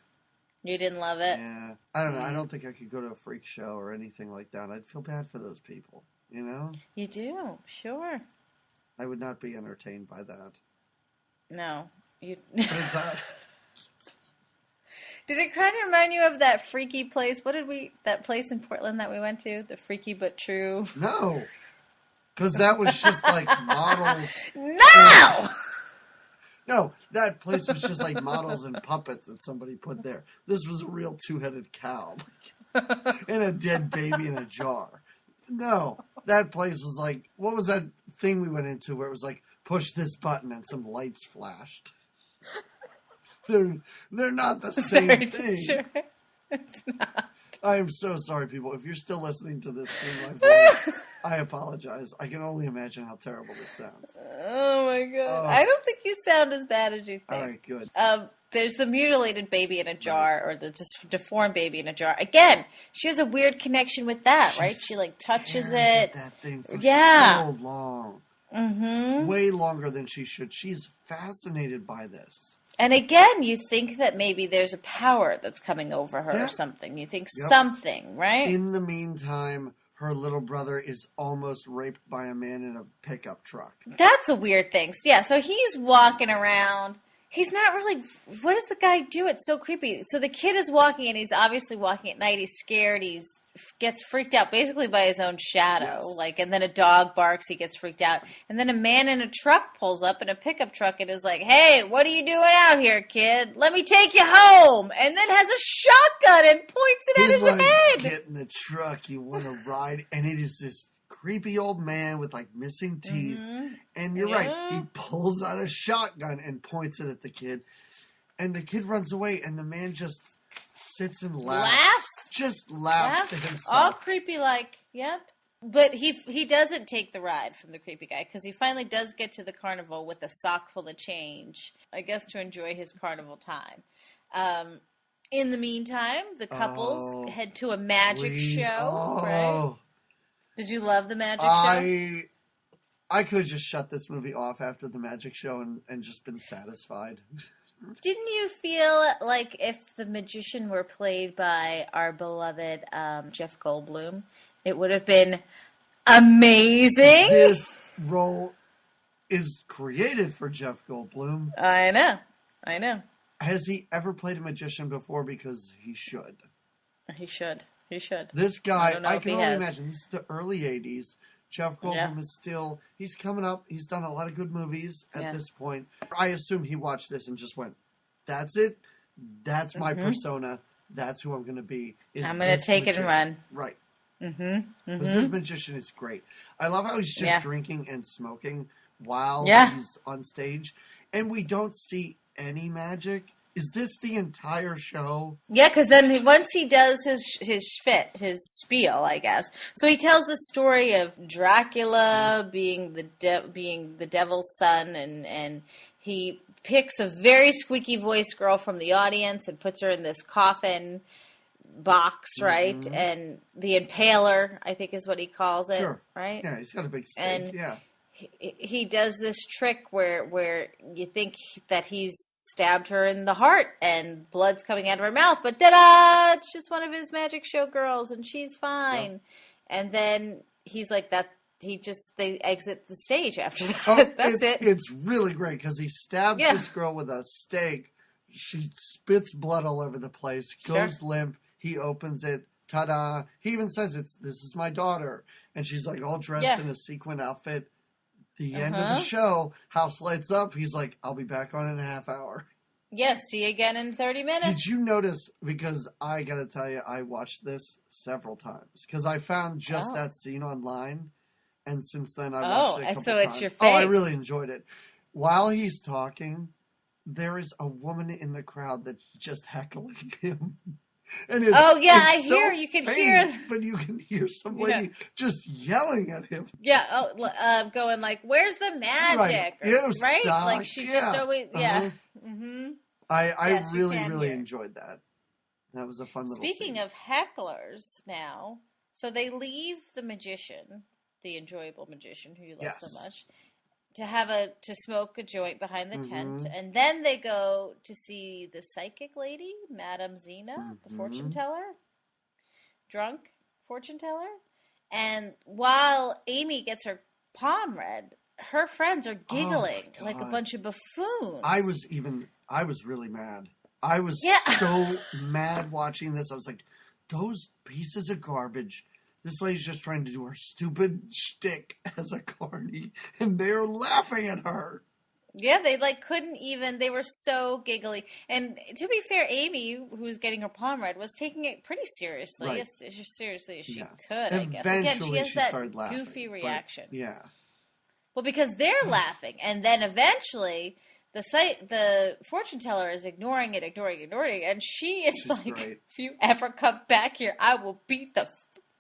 S2: You didn't love it?
S1: Yeah. I don't know. I don't think I could go to a freak show or anything like that. I'd feel bad for those people, you know?
S2: You do, sure.
S1: I would not be entertained by that.
S2: No.
S1: But it's not...
S2: Did it kind of remind you of that freaky place? That place in Portland that we went to? The Freaky But True.
S1: No. Because that was just like models.
S2: No!
S1: No, that place was just like models and puppets that somebody put there. This was a real two-headed cow. And a dead baby in a jar. No, that place was like, what was that thing we went into where it was like, push this button and some lights flashed? They're not the same thing. Sure. It's not. I am so sorry, people. If you're still listening to this through my voice, I apologize. I can only imagine how terrible this sounds.
S2: Oh, my God. I don't think you sound as bad as you think.
S1: All right, good.
S2: There's the mutilated baby in a jar, or the just deformed baby in a jar. Again, she has a weird connection with that, right? She, like, touches it.
S1: That thing for so long.
S2: Mm-hmm.
S1: Way longer than she should. She's fascinated by this.
S2: And again, you think that maybe there's a power that's coming over her or something. You think something, right?
S1: In the meantime, her little brother is almost raped by a man in a pickup truck.
S2: That's a weird thing. Yeah, so he's walking around. He's not really... What does the guy do? It's so creepy. So the kid is walking, and he's obviously walking at night. He's scared. He gets freaked out basically by his own shadow. Yes. And then a dog barks. He gets freaked out. And then a man in a truck pulls up, in a pickup truck, and is like, hey, what are you doing out here, kid? Let me take you home. And then has a shotgun and points it at his head.
S1: Get in the truck. You want to ride? And it is this creepy old man with like missing teeth. Mm-hmm. And you're right. He pulls out a shotgun and points it at the kid. And the kid runs away, and the man just sits and laughs. Just laughs to himself.
S2: All creepy like, yep. But he doesn't take the ride from the creepy guy, because he finally does get to the carnival with a sock full of change, I guess to enjoy his carnival time. In the meantime, the couples head to a magic show, right? Did you love the magic show?
S1: I could just shut this movie off after the magic show and just been satisfied.
S2: Didn't you feel like if the magician were played by our beloved Jeff Goldblum, it would have been amazing?
S1: This role is created for Jeff Goldblum.
S2: I know.
S1: Has he ever played a magician before? Because he should.
S2: He should.
S1: This guy, I can only imagine, this is the early 80s. Jeff Goldblum is still, he's coming up. He's done a lot of good movies at this point. I assume he watched this and just went, that's it. That's my persona. That's who I'm going to be.
S2: I'm going to take
S1: magician.
S2: it and run.
S1: Right.
S2: Mm-hmm.
S1: This magician is great. I love how he's just drinking and smoking while he's on stage. And we don't see any magic. Is this the entire show?
S2: Yeah, because then once he does his spiel, I guess. So he tells the story of Dracula being the devil's son, and he picks a very squeaky voiced girl from the audience and puts her in this coffin box, right? Mm-hmm. And the Impaler, I think, is what he calls it.
S1: Sure.
S2: Right?
S1: Yeah, he's got a big stake.
S2: And he does this trick where you think that he's stabbed her in the heart and blood's coming out of her mouth, but ta-da! It's just one of his magic show girls and she's fine. Yep. And then he's like that. They exit the stage after that.
S1: Oh,
S2: That's it.
S1: It's really great because he stabs this girl with a stake. She spits blood all over the place, goes limp. He opens it. Ta-da! He even says, "This is my daughter," and she's like all dressed in a sequin outfit. The end of the show, house lights up. He's like, I'll be back on in a half hour.
S2: Yes, see you again in 30 minutes.
S1: Did you notice, because I got to tell you, I watched this several times. Because I found just that scene online. And since then, I watched it a couple times.
S2: It's your fave.
S1: Oh, I really enjoyed it. While he's talking, there is a woman in the crowd that's just heckling him. And it's,
S2: I hear. You can hear.
S1: But you can hear some lady just yelling at him.
S2: Yeah, going like, "Where's the magic?"
S1: Right?
S2: Suck. Like she's just always,
S1: Mm-hmm. I really enjoyed that. That was a fun little
S2: Speaking
S1: scene.
S2: of hecklers now, so they leave the magician, the enjoyable magician who you love so much, to smoke a joint behind the tent, and then they go to see the psychic lady, Madame Zena, the fortune teller, drunk fortune teller, and while Amy gets her palm read, her friends are giggling like a bunch of buffoons.
S1: I was really mad. I was
S2: Yeah.
S1: so mad watching this. I was like, those pieces of garbage. This lady's just trying to do her stupid shtick as a carny, and they're laughing at her.
S2: Yeah, they like couldn't even. They were so giggly. And to be fair, Amy, who was getting her palm read, was taking it pretty seriously,
S1: Right.
S2: as seriously as she
S1: Yes.
S2: could. I guess. Again,
S1: Eventually,
S2: she has
S1: she
S2: that
S1: started laughing.
S2: goofy reaction.
S1: Yeah.
S2: Well, because they're laughing, and then eventually the fortune teller is ignoring it, and she is
S1: She's
S2: like,
S1: great.
S2: "If you ever come back here, I will beat the fuck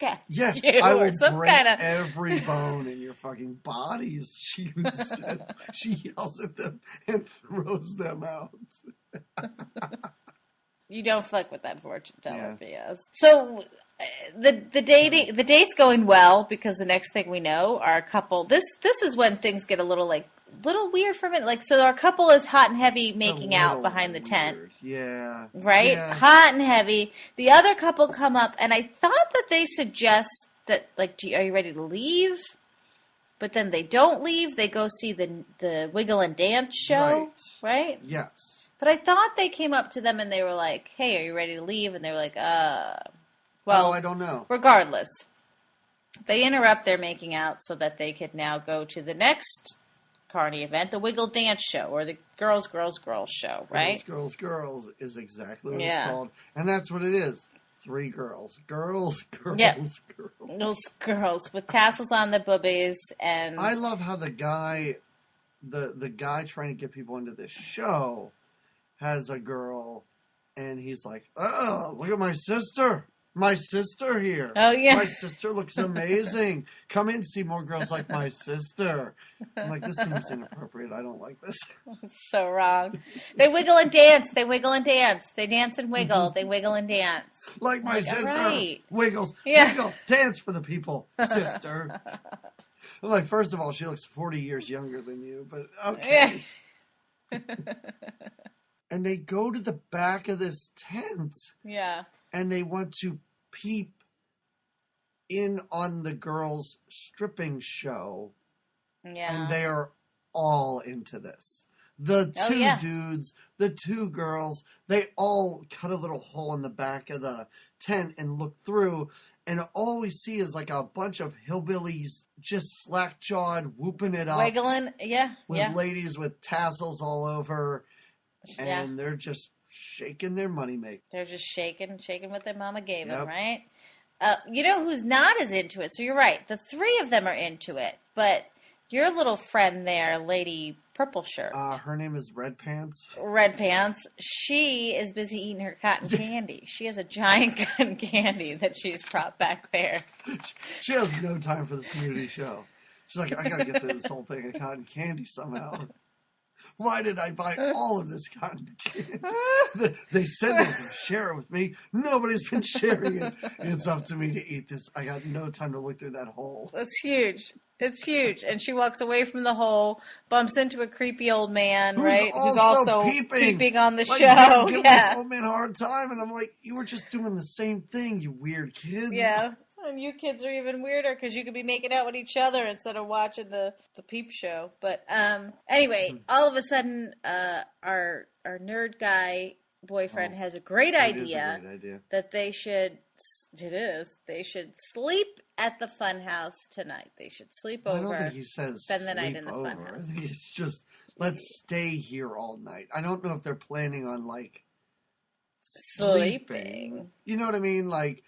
S2: out
S1: Yeah,
S2: of you."
S1: I will
S2: Or some
S1: break
S2: kind of
S1: every bone in your fucking bodies. She even said, she yells at them and throws them out.
S2: You don't fuck with that fortune teller,
S1: Yeah.
S2: BS. So the date's going well because the next thing we know, our couple. This is when things get a little weird for a minute. Like, so our couple is hot and heavy making out behind the tent.
S1: Yeah.
S2: Right?
S1: Yeah.
S2: Hot and heavy. The other couple come up, and I thought that they suggest that, like, are you ready to leave? But then they don't leave. They go see the Wiggle and Dance show. Right?
S1: Yes.
S2: But I thought they came up to them and they were like, "Hey, are you ready to leave?" And they were like,
S1: well, I don't know.
S2: Regardless, they interrupt their making out so that they could now go to the next carny event, the Wiggle Dance show, or the Girls show, right?
S1: Girls is exactly what it's called. And that's what it is. 3 girls. Girls.
S2: Those girls with tassels on their boobies. And
S1: I love how the guy trying to get people into this show has a girl, and he's like, "Oh, look at my sister. My sister here.
S2: Oh, yeah.
S1: My sister looks amazing. Come in, see more girls like my sister." I'm like, this seems inappropriate. I don't like this.
S2: It's so wrong. They wiggle and dance. They wiggle and dance. They dance and wiggle. They wiggle and dance.
S1: Like my sister.
S2: Right.
S1: Wiggles.
S2: Yeah.
S1: Wiggle. Dance for the people, sister. I'm like, first of all, she looks 40 years younger than you, but okay.
S2: Yeah.
S1: And they go to the back of this tent.
S2: Yeah.
S1: And they want to peep in on the girls' stripping show.
S2: Yeah.
S1: And they are all into this. The two dudes, the 2 girls, they all cut a little hole in the back of the tent and look through. And all we see is like a bunch of hillbillies just slack-jawed, whooping it up.
S2: Wiggling,
S1: with ladies with tassels all over. And they're just shaking their money maker.
S2: They're just shaking what their mama gave them, right? You know who's not as into it? So you're right. The 3 of them are into it. But your little friend there, Lady Purple Shirt.
S1: Her name is Red Pants.
S2: Red Pants. She is busy eating her cotton candy. She has a giant cotton candy that she's brought back there.
S1: She has no time for the community show. She's like, I gotta get through this whole thing of cotton candy somehow. Why did I buy all of this cotton candy? They said they were going to share it with me. Nobody's been sharing it. It's up to me to eat this. I got no time to look through that hole.
S2: That's huge. It's huge. And she walks away from the hole, bumps into a creepy old man, right?
S1: Who's also
S2: peeping on the
S1: show. Giving this old man a hard time. And I'm like, you were just doing the same thing, you weird kids.
S2: Yeah. And you kids are even weirder because you could be making out with each other instead of watching the peep show. But anyway, all of a sudden, our nerd guy boyfriend has a great idea.
S1: It is a great idea.
S2: That they should. They should sleep at the Funhouse tonight. They should sleep over.
S1: I don't think he says
S2: spend the night
S1: sleep
S2: in the
S1: over.
S2: Funhouse.
S1: I think it's just let's stay here all night. I don't know if they're planning on like sleeping. You know what I mean? Like.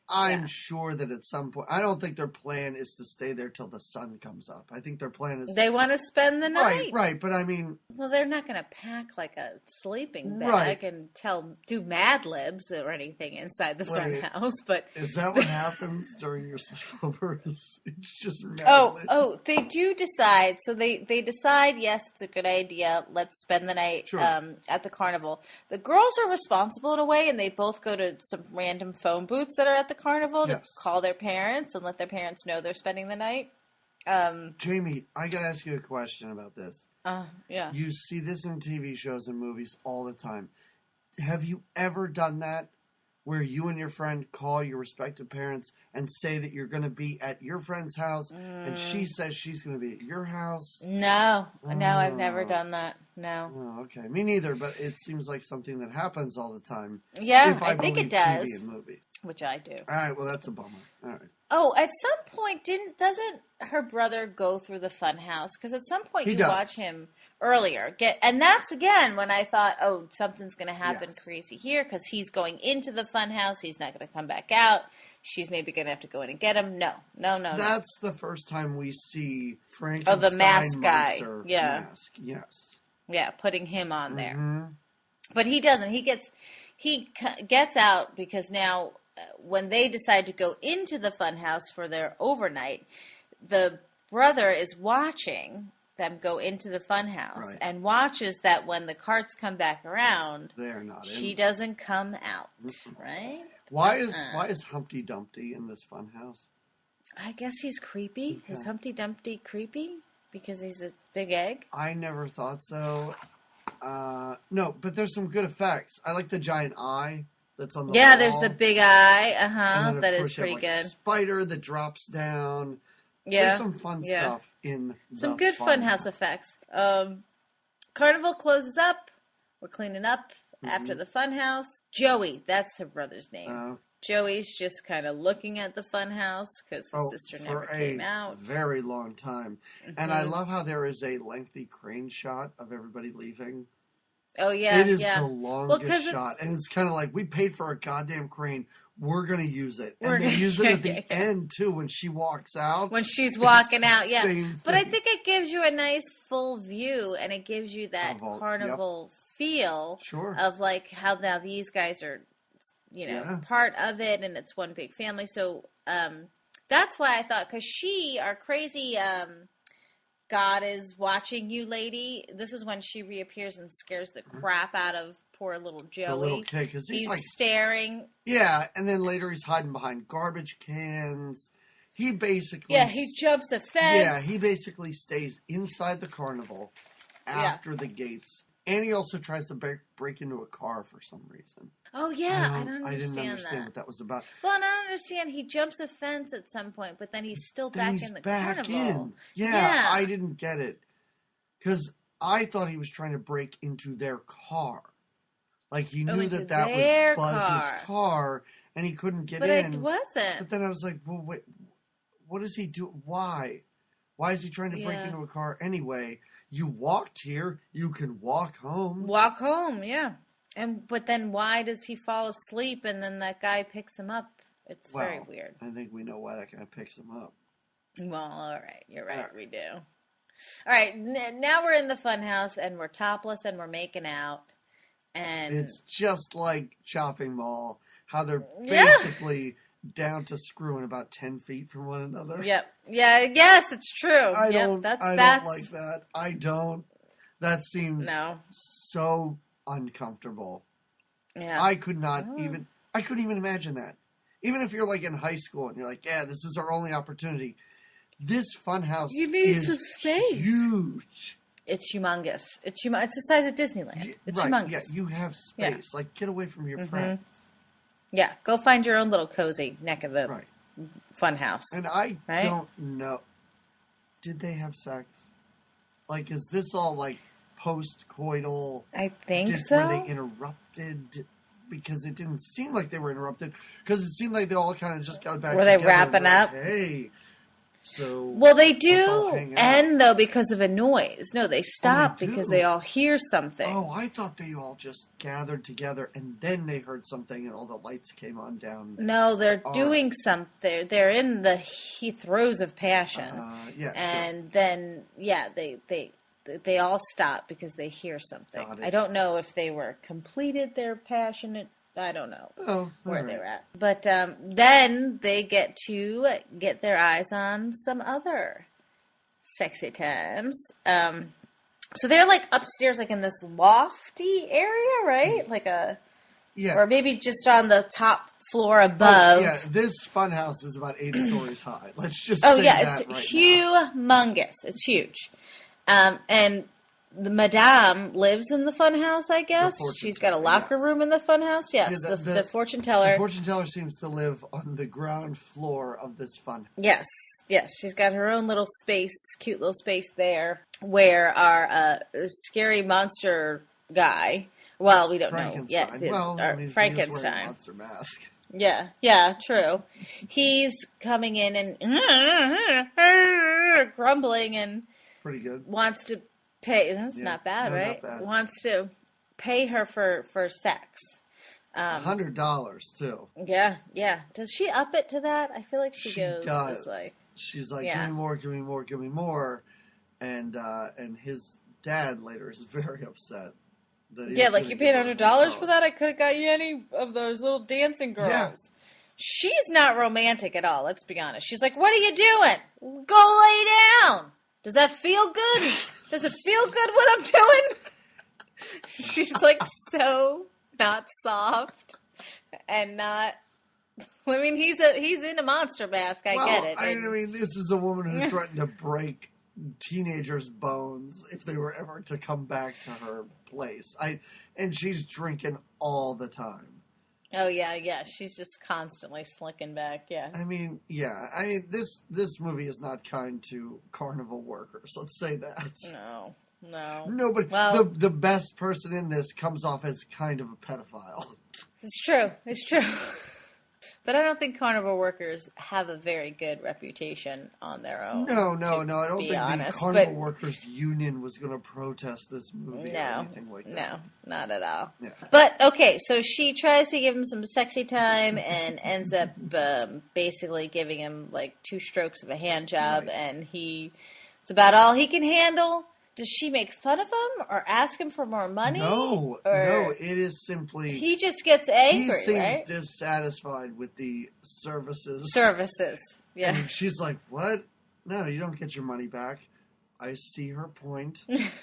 S1: I'm sure that at some point, I don't think their plan is to stay there till the sun comes up. I think their plan is...
S2: They want to spend the night.
S1: Right, but I mean...
S2: Well, they're not going to pack like a sleeping bag and do Mad Libs or anything inside the Funhouse, but...
S1: Is that what happens during your sleepovers? It's just Mad Libs.
S2: Oh, they do decide. So they decide, yes, it's a good idea. Let's spend the night at the carnival. The girls are responsible in a way, and they both go to some random phone booths that are at the carnival to call their parents and let their parents know they're spending the night.
S1: Jamie, I gotta ask you a question about this.
S2: Yeah.
S1: You see this in TV shows and movies all the time. Have you ever done that? where you and your friend call your respective parents and say that you're going to be at your friend's house, and she says she's going to be at your house?
S2: No, I've never done that. No.
S1: Oh, okay. Me neither, but it seems like something that happens all the time.
S2: Yeah,
S1: if I
S2: think
S1: believe
S2: it does.
S1: TV and movie.
S2: Which I do.
S1: All right, well, that's a bummer. All right.
S2: Oh, at some point, doesn't her brother go through the Funhouse? Because at some point you watch him earlier. And that's, again, when I thought, oh, something's going to happen crazy here, because he's going into the Funhouse. He's not going to come back out. She's maybe going to have to go in and get him. No.
S1: That's the first time we see Frankenstein
S2: the mask guy.
S1: monster mask. Yes.
S2: Yeah, putting him on there.
S1: Mm-hmm.
S2: But he doesn't. He gets out because now when they decide to go into the Funhouse for their overnight, the brother is watching them go into the Funhouse and watches that when the carts come back around,
S1: they're not in.
S2: She doesn't come out, right?
S1: Why is Humpty Dumpty in this Funhouse?
S2: I guess he's creepy. Okay. Is Humpty Dumpty creepy because he's a big egg?
S1: I never thought so. No, but there's some good effects. I like the giant eye that's on the wall.
S2: There's the big eye. That is pretty good.
S1: A spider that drops down. Yeah. There's some fun stuff in
S2: some good Funhouse effects. Carnival closes up. We're cleaning up after the Funhouse. Joey, that's her brother's name. Joey's just kind of looking at the Funhouse because his sister never came out.
S1: For a very long time. And I love how there is a lengthy crane shot of everybody leaving.
S2: Oh, yeah.
S1: It is the longest shot. And it's kind of like, we paid for a goddamn crane. We're going to use it. And they use it at the end, too, when she walks out.
S2: When she's walking out, But I think it gives you a nice full view, and it gives you that carnival feel of, like, how now these guys are, part of it, and it's one big family. So that's why I thought, because our crazy God is watching you lady, this is when she reappears and scares the crap out of poor little Joey.
S1: The little kid, because he's like
S2: staring.
S1: Yeah, and then later he's hiding behind garbage cans. He basically...
S2: he jumps a fence.
S1: Yeah, he basically stays inside the carnival after the gates. And he also tries to break into a car for some reason.
S2: Oh, yeah,
S1: I didn't understand what that was about.
S2: Well, and I don't understand. He jumps a fence at some point, but then he's still back in the carnival.
S1: Yeah, I didn't get it. Because I thought he was trying to break into their car. Like, he knew that was Buzz's car, and he couldn't get in.
S2: But it wasn't.
S1: But then I was like, well, wait, what does he do? Why? Why is he trying to break into a car anyway? You walked here. You can walk home.
S2: Walk home, yeah. But then why does he fall asleep and then that guy picks him up? It's very weird.
S1: I think we know why that guy picks him up.
S2: Well, all right. You're right. We do. All right. Now we're in the Funhouse and we're topless and we're making out. And
S1: it's just like Chopping Mall, how they're basically down to screwing about 10 feet from one another.
S2: Yep. Yeah. Yes, it's true.
S1: I don't like that. I don't. That seems so uncomfortable.
S2: Yeah.
S1: I couldn't even imagine that. Even if you're like in high school and you're like, yeah, this is our only opportunity. This Funhouse is
S2: some space.
S1: Huge.
S2: It's humongous. It's the size of Disneyland. It's humongous.
S1: Yeah, you have space. Yeah. Like, get away from your friends.
S2: Yeah, go find your own little cozy neck of the Funhouse.
S1: And I don't know. Did they have sex? Like, is this all like post-coital?
S2: I think so.
S1: Were they interrupted? Because it didn't seem like they were interrupted. Because it seemed like they all kind of just got back together.
S2: Were they wrapping up?
S1: Hey. So
S2: well, they do end, though, because of a noise. No, they stop because they all hear something.
S1: Oh, I thought they all just gathered together and then they heard something and all the lights came on down.
S2: No, they're doing something. Throes of passion. And then, they all stop because they hear something. I don't know if they were completed their passionate. I don't know where they're at. But then they get to get their eyes on some other sexy times. So they're like upstairs, like in this lofty area, right? Like or maybe just on the top floor above.
S1: Oh, yeah, this Funhouse is about 8 stories high. Let's just say that
S2: it's humongous. It's huge. And the madame lives in the Funhouse, I guess. She's got a locker room in the Funhouse. Yes,
S1: Yeah,
S2: the fortune teller.
S1: The fortune teller seems to live on the ground floor of this fun.
S2: Yes, she's got her own little space, cute little space there, where our scary monster guy. Well, we don't know yet. Frankenstein.
S1: He's wearing a monster mask.
S2: Yeah, true. He's coming in and grumbling and
S1: pretty good.
S2: Wants to pay. That's not bad, right?
S1: Not bad.
S2: Wants to pay her for sex.
S1: $100 too.
S2: Yeah. Does she up it to that? I feel like she goes.
S1: Does. She's like, give me more, and his dad later is very upset.
S2: That you paid $100 for that? I could have got you any of those little dancing girls. Yeah. She's not romantic at all, let's be honest. She's like, what are you doing? Go lay down. Does that feel good? Does it feel good what I'm doing? She's like so not soft and not... I mean, he's in a monster mask. I get it.
S1: I mean, this is a woman who threatened to break teenagers' bones if they were ever to come back to her place. And she's drinking all the time.
S2: Oh yeah. She's just constantly slinking back. Yeah.
S1: I mean, this movie is not kind to carnival workers. Let's say that.
S2: No.
S1: Nobody. Well, the best person in this comes off as kind of a pedophile.
S2: It's true. But I don't think carnival workers have a very good reputation on their own. No.
S1: I don't think the carnival workers union was going to protest this movie or anything like that.
S2: No, not at all. Yeah. But, okay, so she tries to give him some sexy time and ends up basically giving him, like, 2 strokes of a hand job, and it's about all he can handle. Does she make fun of him or ask him for more money?
S1: No, it is simply...
S2: He just gets angry,
S1: He seems dissatisfied with the services.
S2: Yeah.
S1: And she's like, what? No, you don't get your money back. I see her point.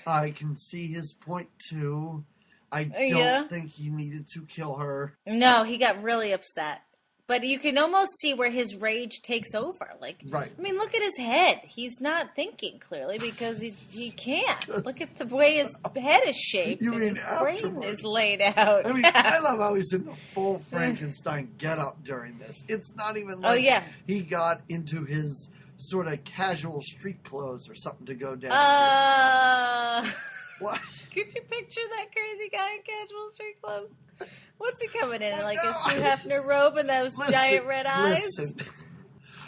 S1: I can see his point, too. I don't think he needed to kill her.
S2: No, he got really upset. But you can almost see where his rage takes over.
S1: Right.
S2: I mean, look at his head. He's not thinking clearly because he can't. Look at the way his head is shaped.
S1: You mean
S2: his brain is laid out.
S1: I mean, I love how he's in the full Frankenstein getup during this. It's not even like he got into his sort of casual street clothes or something to go down. What?
S2: Could you picture that crazy guy in casual street clothes? What's he coming in? Like a Hugh Hefner robe and those giant red eyes?
S1: Listen.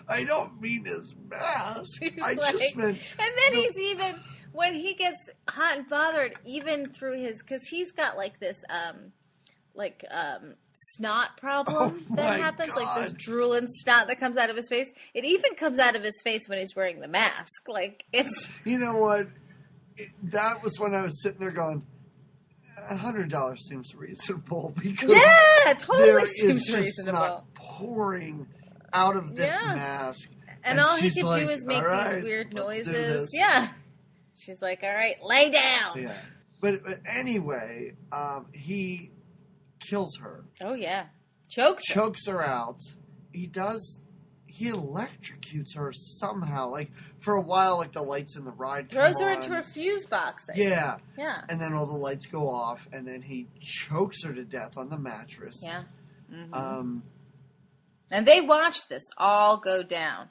S1: I don't mean his mask. Just meant...
S2: And then he's even... When he gets hot and bothered, even through his... Because he's got like this... snot problem that happens.
S1: God.
S2: Like this drooling snot that comes out of his face. It even comes out of his face when he's wearing the mask. Like, it's...
S1: You know what? That was when I was sitting there going... $100 seems reasonable because
S2: totally seems
S1: just
S2: reasonable.
S1: Not pouring out of this mask,
S2: and all he can do is make these weird noises. Yeah, she's like, "All right, lay down."
S1: Yeah, but anyway, he kills her.
S2: Oh yeah, chokes
S1: her out. He electrocutes her somehow. Like, for a while, like, the lights in the ride
S2: throws her into a fuse box.
S1: Yeah. And then all the lights go off, and then he chokes her to death on the mattress.
S2: Yeah. Mm-hmm. And they watch this all go down.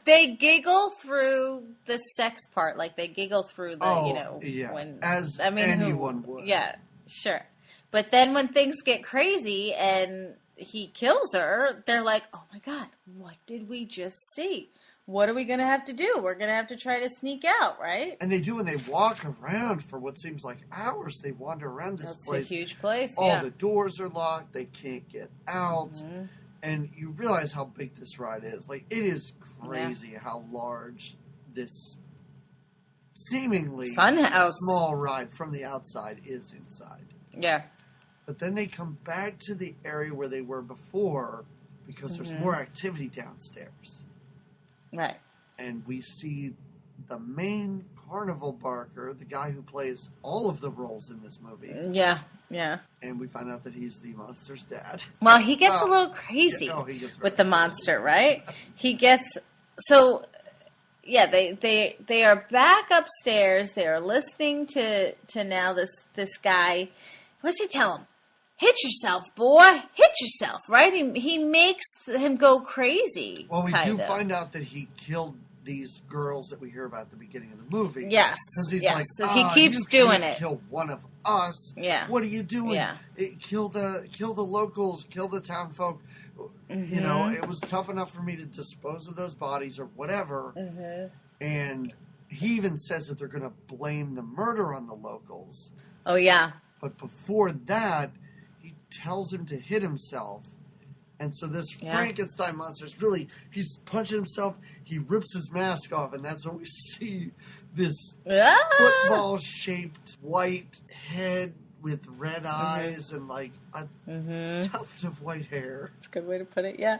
S2: They giggle through the sex part. Like, they giggle through the,
S1: when... As anyone would.
S2: Yeah, sure. But then when things get crazy and... he kills her, they're like, oh my God, what did we just see? What are we going to have to do? We're going to have to try to sneak out, right?
S1: And they do, and they walk around for what seems like hours. They wander around this place.
S2: It's a huge place,
S1: All the doors are locked. They can't get out. Mm-hmm. And you realize how big this ride is. Like, it is crazy how large this seemingly
S2: Funhouse
S1: small ride from the outside is inside.
S2: Yeah.
S1: But then they come back to the area where they were before because there's more activity downstairs.
S2: Right.
S1: And we see the main carnival barker, the guy who plays all of the roles in this movie.
S2: Yeah, yeah.
S1: And we find out that he's the monster's dad.
S2: Well, he gets a little crazy
S1: he gets
S2: with the monster, right? He gets... So... yeah, they are back upstairs. They are listening to now this guy. What's he tell him? Hit yourself, boy. Hit yourself, right? He makes him go crazy.
S1: Well, we do find out that he killed these girls that we hear about at the beginning of the movie.
S2: Yes.
S1: Because he's like,
S2: so he keeps doing it.
S1: Kill one of us.
S2: Yeah.
S1: What are you doing?
S2: Yeah.
S1: Kill the locals. Kill the town folk. Mm-hmm. You know, it was tough enough for me to dispose of those bodies or whatever. Mm-hmm. And he even says that they're going to blame the murder on the locals.
S2: Oh, yeah.
S1: But before that, he tells him to hit himself. And so this Frankenstein monster is really, he's punching himself. He rips his mask off, and that's when we see this football-shaped white head with red eyes and like a tuft of white hair.
S2: That's a good way to put it, yeah.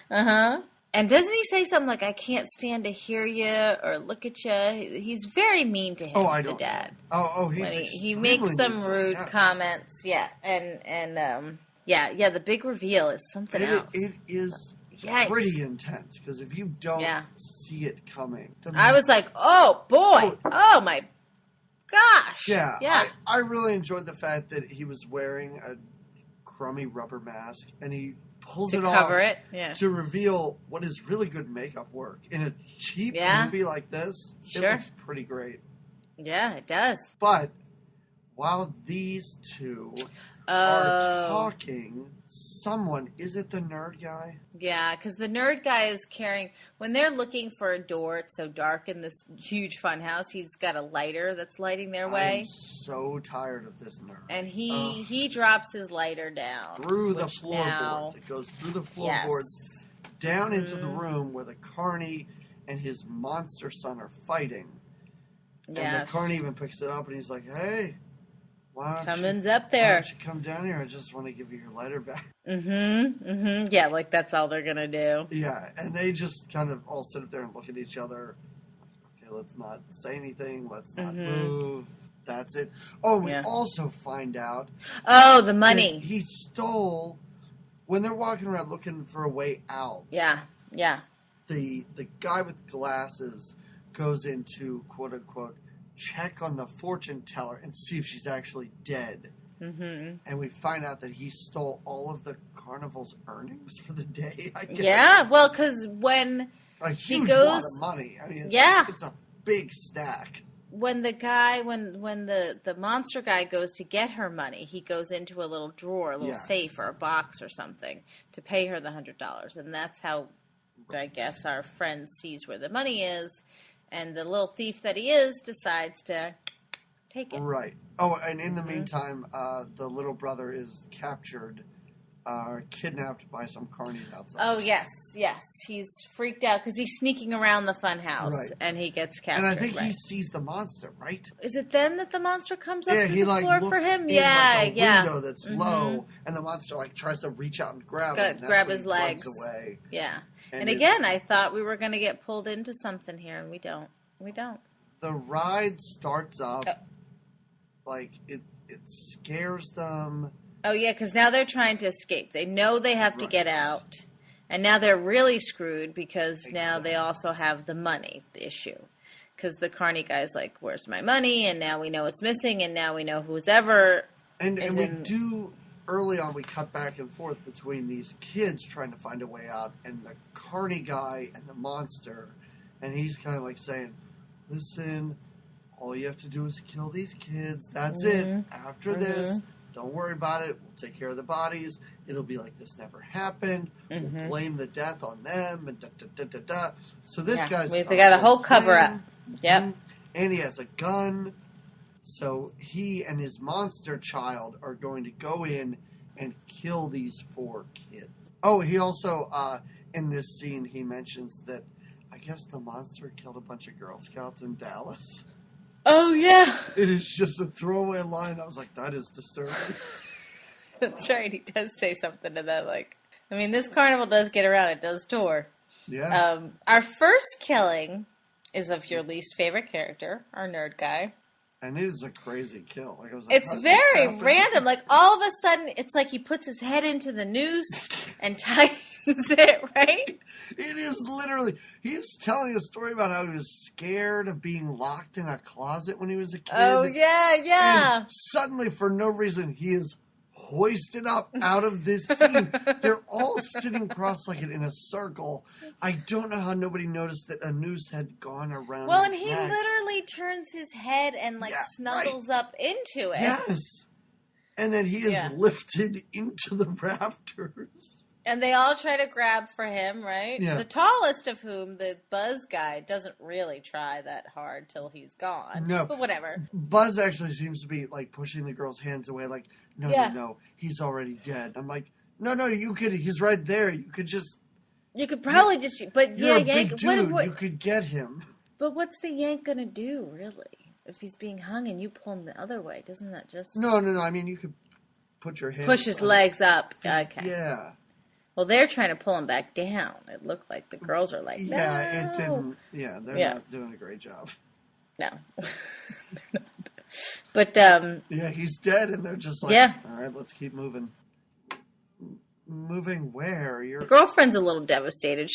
S2: Uh-huh. And doesn't he say something like, I can't stand to hear you or look at you? He's very mean to him, the dad.
S1: Oh,
S2: he makes some rude comments, yeah. And the big reveal is something else.
S1: It is pretty intense, because if you don't see it coming...
S2: I was like, oh, boy. Oh, my gosh.
S1: Yeah. I really enjoyed the fact that he was wearing a crummy rubber mask, and he pulls it off to reveal what is really good makeup work. In a cheap movie like this, it looks pretty great.
S2: Yeah, it does.
S1: But while these two are talking, is it the nerd guy?
S2: Yeah, because the nerd guy is carrying, when they're looking for a door, it's so dark in this huge funhouse, he's got a lighter that's lighting their way.
S1: I'm so tired of this nerd.
S2: And he drops his lighter down.
S1: Through the floorboards. It goes through the floorboards, down into the room where the carny and his monster son are fighting. And the carny even picks it up and he's like, hey...
S2: Something's up there.
S1: Why don't you come down here? I just want to give you your lighter back.
S2: Yeah, like that's all they're going to do.
S1: Yeah, and they just kind of all sit up there and look at each other. Okay, let's not say anything. Let's not move. That's it. Oh, we also find out.
S2: Oh, the money.
S1: He stole, when they're walking around looking for a way out.
S2: Yeah.
S1: The guy with glasses goes into, quote unquote, check on the fortune teller and see if she's actually dead. And we find out that he stole all of the carnival's earnings for the day, I guess.
S2: Yeah, well, because when
S1: a huge lot of money. I mean, it's a big stack.
S2: When the monster guy goes to get her money, he goes into a little drawer, a little safe or a box or something to pay her the $100. And that's how, I guess, our friend sees where the money is. And the little thief that he is decides to take it.
S1: Right. Oh, and in the meantime, the little brother is captured, kidnapped by some carnies outside.
S2: Oh, yes. He's freaked out because he's sneaking around the funhouse, and he gets captured.
S1: And I think he sees the monster, right?
S2: Is it then that the monster comes up to the floor for him?
S1: Yeah, like a window that's low, and the monster tries to reach out and grab him.
S2: Grab his legs.
S1: Runs away.
S2: Yeah. And again, I thought we were going to get pulled into something here, and we don't.
S1: The ride starts up, like, it scares them.
S2: Oh, yeah, because now they're trying to escape. They know they have to get out, and now they're really screwed because now they also have the money issue. Because the carny guy's like, where's my money? And now we know it's missing, and now we know who's ever... And
S1: we do... Early on, we cut back and forth between these kids trying to find a way out and the carny guy and the monster. And he's kind of like saying, listen, all you have to do is kill these kids. That's it. After this, don't worry about it. We'll take care of the bodies. It'll be like this never happened. We'll blame the death on them. And da-da-da-da-da. So this guy's...
S2: They got a whole cover-up. Yep.
S1: And he has a gun. So he and his monster child are going to go in and kill these 4 kids. Oh, he also, in this scene, he mentions that I guess the monster killed a bunch of Girl Scouts in Dallas.
S2: Oh, yeah.
S1: It is just a throwaway line. I was like, that is disturbing.
S2: That's right. He does say something to that. Like, I mean, this carnival does get around. It does tour.
S1: Yeah.
S2: Our first killing is of your least favorite character, our nerd guy.
S1: And it is a crazy kill. Like, I was like,
S2: it's very random. Like, all of a sudden, it's like he puts his head into the noose and ties Right?
S1: It is literally, he's telling a story about how he was scared of being locked in a closet when he was a kid.
S2: Oh, yeah.
S1: And suddenly, for no reason, he is hoisted up out of this scene. They're all sitting cross-legged in a circle. I don't know how nobody noticed that a noose had gone around
S2: Well,
S1: his
S2: and he
S1: neck.
S2: literally turns his head and snuggles up into it.
S1: Yes. And then he is lifted into the rafters.
S2: And they all try to grab for him, right?
S1: Yeah.
S2: The tallest of whom, the Buzz guy, doesn't really try that hard till he's gone.
S1: No.
S2: But whatever.
S1: Buzz actually seems to be, like, pushing the girl's hands away, like, no, he's already dead. I'm like, no, you could, he's right there. You could just...
S2: You could probably but
S1: you're a
S2: yank...
S1: big dude.
S2: What,
S1: you could get him.
S2: But what's the yank gonna do, really? If he's being hung and you pull him the other way, doesn't that just...
S1: No, I mean, you could put your hands...
S2: Push his legs up. Okay.
S1: Yeah.
S2: Well, they're trying to pull him back down. It looked like the girls are like, no.
S1: Yeah, it didn't... Yeah, they're not doing a great job.
S2: No. But,
S1: yeah, he's dead, and they're just like, all right, let's keep moving. Moving where?
S2: The girlfriend's a little devastated.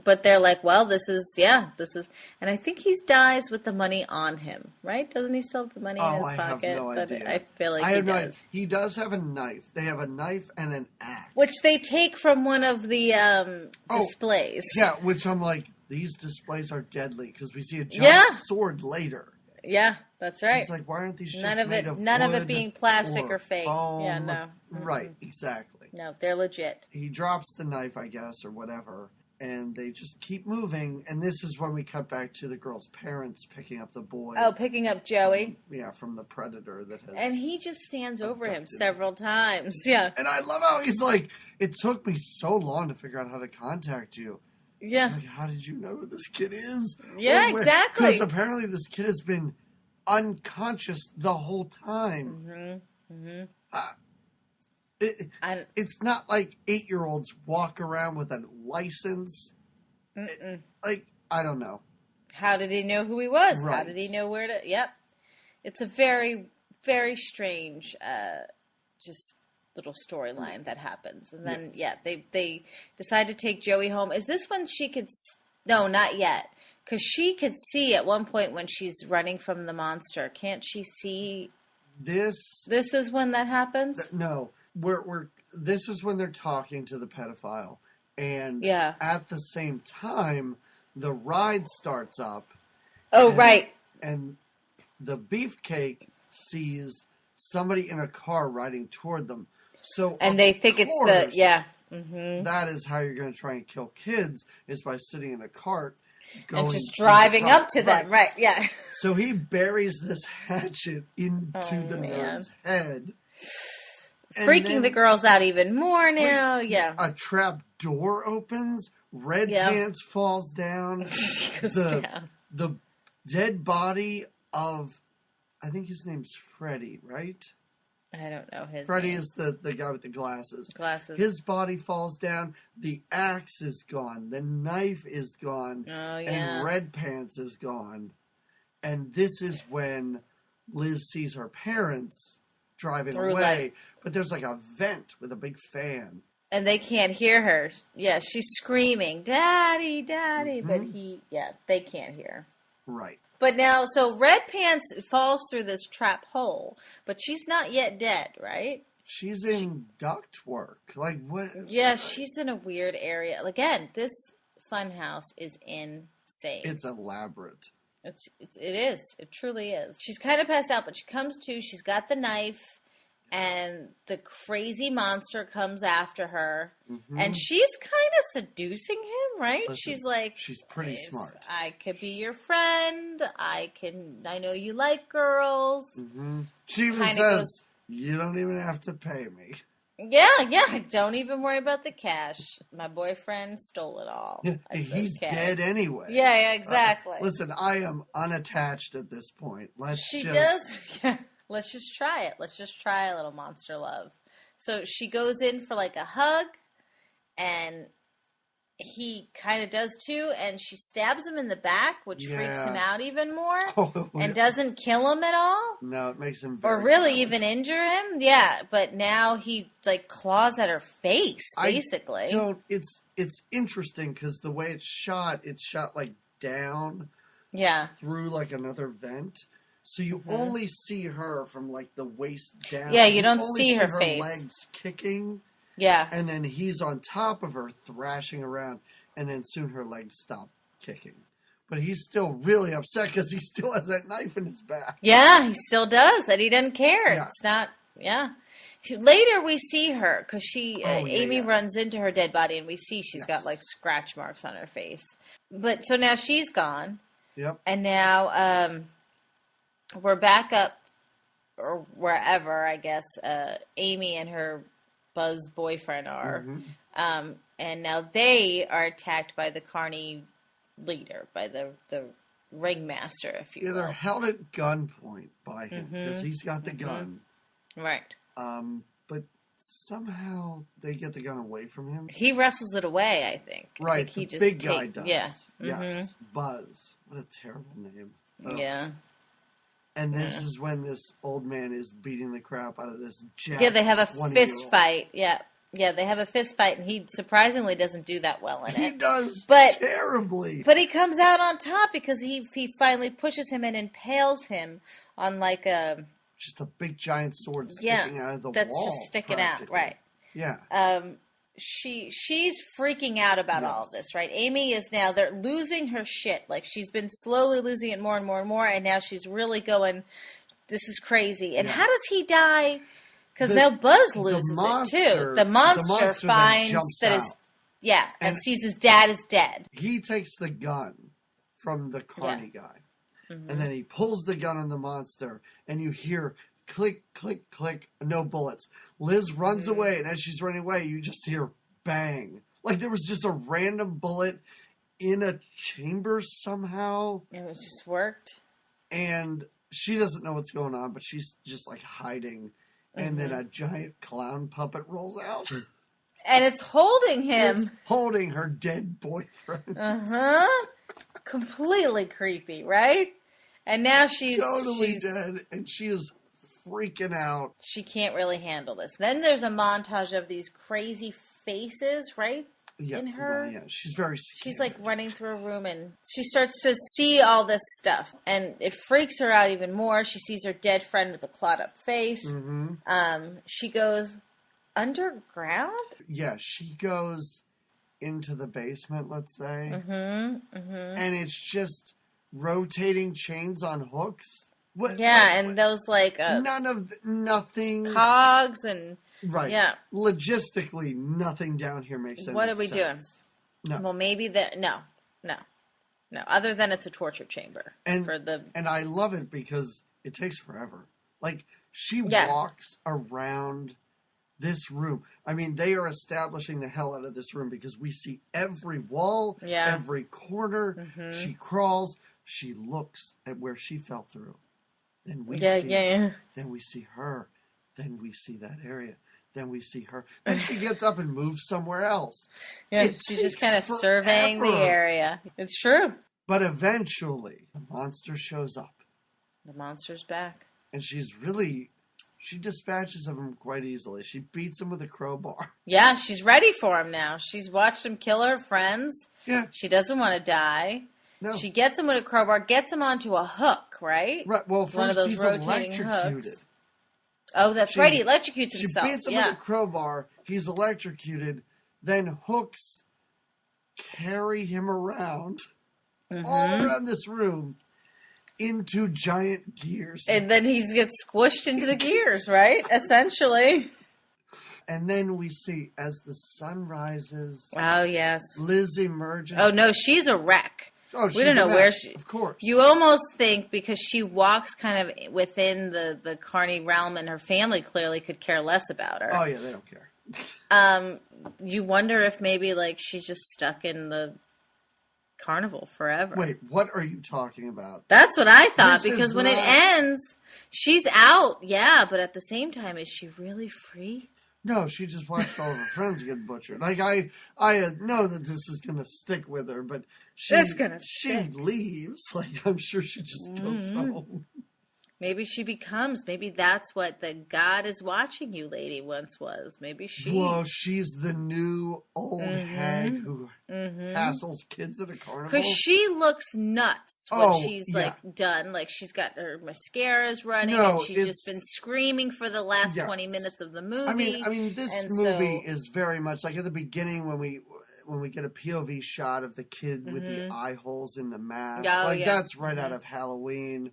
S2: But they're like, well, this is, and I think he dies with the money on him, right? Doesn't he still have the money in his pocket?
S1: I have no idea.
S2: I feel like he does.
S1: He does have a knife. They have a knife and an axe.
S2: Which they take from one of the displays.
S1: Yeah, which I'm like, these displays are deadly, because we see a giant sword later.
S2: Yeah, that's right.
S1: It's like, why aren't these just
S2: made of wood? None of it being plastic or fake.
S1: Foam?
S2: Yeah, no.
S1: Right, exactly.
S2: No, they're legit.
S1: He drops the knife, I guess, or whatever, and they just keep moving. And this is when we cut back to the girl's parents picking up the boy.
S2: Oh, picking up Joey.
S1: From the predator that has...
S2: And he just stands over him several times. Yeah.
S1: And I love how he's like, it took me so long to figure out how to contact you.
S2: Yeah.
S1: Like, how did you know who this kid is?
S2: Yeah, exactly.
S1: Because apparently this kid has been unconscious the whole time. It's not like 8-year-olds walk around with a license. I don't know.
S2: How did he know who he was?
S1: Right.
S2: How did he know where to... Yep. It's a very, very strange, just little storyline that happens. And then, they decide to take Joey home. Is this when she could... No, not yet. Because she could see at one point when she's running from the monster. Can't she see... This is when that happens?
S1: No. This is when they're talking to the pedophile. And at the same time, the ride starts up.
S2: Oh, right.
S1: And the beefcake sees somebody in a car riding toward them. So,
S2: and they think it's the...
S1: That is how you're going to try and kill kids, is by sitting in a cart.
S2: And just driving up to them, right, yeah.
S1: So he buries this hatchet into the nerd's head.
S2: Freaking the girls out even more now,
S1: A trap door opens, Red Pants falls down, the dead body of, I think his name's Freddy, right?
S2: I don't know his
S1: Freddy
S2: name.
S1: is the guy with the glasses.
S2: His
S1: body falls down. The axe is gone. The knife is gone.
S2: Oh, yeah.
S1: And Red Pants is gone. And this is when Liz sees her parents driving away. But there's like a vent with a big fan.
S2: And they can't hear her. Yeah, she's screaming, Daddy, Daddy. But they can't hear.
S1: Right.
S2: But now, so Red Pants falls through this trap hole, but she's not yet dead, right?
S1: She's in ductwork. Like, what?
S2: Yeah, she's in a weird area. Again, this Funhouse is insane.
S1: It's elaborate.
S2: It is. It truly is. She's kind of passed out, but she comes to. She's got the knife, and the crazy monster comes after her, and she's kind of seducing him, right?
S1: Listen,
S2: she's like,
S1: she's pretty smart.
S2: I could be your friend. I know you like girls.
S1: She even says, you don't even have to pay me.
S2: Yeah. Don't even worry about the cash. My boyfriend stole it all.
S1: He's dead anyway.
S2: Yeah, exactly.
S1: Listen, I am unattached at this point. Let's
S2: just try it. Let's just try a little monster love. So she goes in for like a hug, and he kind of does too, and she stabs him in the back, which freaks him out even more, and doesn't kill him at all.
S1: No, it makes him very
S2: or really
S1: violent.
S2: even injure him. Yeah, but now he like claws at her face, basically.
S1: It's interesting because the way it's shot like down, through like another vent. So you only see her from like the waist down.
S2: Yeah, you don't see her face.
S1: Legs kicking.
S2: Yeah.
S1: And then he's on top of her thrashing around, and then soon her legs stop kicking. But he's still really upset because he still has that knife in his back.
S2: Yeah, he still does, and he doesn't care.
S1: Yes.
S2: It's not, Later we see her, because Amy runs into her dead body, and we see she's got like scratch marks on her face. But so now she's gone.
S1: Yep.
S2: And now we're back up, or wherever, I guess, Amy and her Buzz boyfriend are. Mm-hmm. And now they are attacked by the Carney leader, by the ringmaster, if you will.
S1: They're held at gunpoint by him, because he's got the gun.
S2: Right.
S1: But somehow they get the gun away from him.
S2: He wrestles it away, I think.
S1: Right,
S2: he
S1: the big guy does.
S2: Yeah.
S1: Yes, Buzz. What a terrible name.
S2: Yeah.
S1: And this is when this old man is beating the crap out of this jack.
S2: Yeah, they have a fist fight. Yeah. Yeah, they have a fist fight, and he surprisingly doesn't do that well in it.
S1: He does terribly.
S2: But he comes out on top because he finally pushes him and impales him on like a...
S1: Just a big giant sword sticking out of the wall.
S2: That's just sticking out, right.
S1: Yeah.
S2: She's freaking out about all of this, right? Amy is now, they're losing her shit. Like, she's been slowly losing it more and more and more, and now she's really going, this is crazy. And how does he die? Because now Buzz loses it, too. The monster finds that and sees his dad is dead.
S1: He takes the gun from the Carney guy, and then he pulls the gun on the monster, and you hear click, click, click, no bullets. Liz runs away, and as she's running away, you just hear bang. Like there was just a random bullet in a chamber somehow.
S2: It was just worked.
S1: And she doesn't know what's going on, but she's just like hiding. And then a giant clown puppet rolls out.
S2: And it's holding him.
S1: It's holding her dead boyfriend.
S2: Completely creepy, right? And now she's
S1: dead, and she is freaking out.
S2: She can't really handle this. Then there's a montage of these crazy faces, right? In her.
S1: Well, yeah, she's very scared.
S2: She's like running through a room, and she starts to see all this stuff, and it freaks her out even more. She sees her dead friend with a clawed up face. She goes underground. Yeah, she goes into the basement, let's say, and it's just rotating chains on hooks. Those like nothing cogs and.
S1: Right. Yeah. Logistically, nothing down here makes any sense.
S2: What are we doing?
S1: No.
S2: Well, maybe no. Other than it's a torture chamber.
S1: And I love it because it takes forever. Like, she walks around this room. I mean, they are establishing the hell out of this room because we see every wall, every corner. She crawls. She looks at where she fell through. Then we see it. Then we see her. Then we see that area. Then we see her. Then she gets up and moves somewhere else. Yeah,
S2: she's just kind of surveying the area. It's true.
S1: But eventually, the monster shows up.
S2: The monster's back.
S1: And she dispatches him quite easily. She beats him with a crowbar.
S2: Yeah, she's ready for him now. She's watched him kill her friends.
S1: Yeah.
S2: She doesn't want to die.
S1: No.
S2: She gets him with a crowbar, gets him onto a hook, right?
S1: Right. Well, first he's electrocuted.
S2: Hooks. Oh, that's right. He electrocutes himself.
S1: She beats him with a crowbar. He's electrocuted. Then hooks carry him around, all around this room, into giant gears.
S2: And then he gets squished into the gears, right? Essentially.
S1: And then we see, as the sun rises...
S2: Oh, yes.
S1: Liz emerges.
S2: Oh, no, she's a wreck.
S1: Oh,
S2: we don't know where she...
S1: Of course.
S2: You almost think, because she walks kind of within the Carney realm, and her family clearly could care less about her.
S1: Oh, yeah, they don't care.
S2: You wonder if maybe, like, she's just stuck in the carnival forever.
S1: Wait, what are you talking about?
S2: That's what I thought, because when it ends, she's out, but at the same time, is she really free?
S1: No, she just watched all of her friends get butchered. Like I know that this is gonna stick with her, but
S2: That's
S1: she
S2: gonna
S1: she
S2: stick.
S1: leaves. Like I'm sure she just goes
S2: Hmm.
S1: home.
S2: Maybe she becomes. Maybe that's what the God is watching you lady once was. Maybe
S1: Whoa,
S2: she.
S1: she's the new old hag
S2: Mm-hmm.
S1: who
S2: Mm-hmm.
S1: hassles kids at a
S2: Cause
S1: carnival.
S2: she looks nuts when
S1: Oh
S2: she's
S1: yeah,
S2: like done. Like she's got her mascaras running, and
S1: no,
S2: she's just been
S1: it's
S2: screaming for the last 20 minutes
S1: yes.
S2: of the
S1: I mean,
S2: movie.
S1: I mean, this
S2: And
S1: movie
S2: so,
S1: is very much like at the beginning when we get a POV shot of the kid with the
S2: mm-hmm.
S1: eye holes in the mask.
S2: Oh
S1: Like
S2: yeah,
S1: that's right out
S2: mm-hmm.
S1: of Halloween.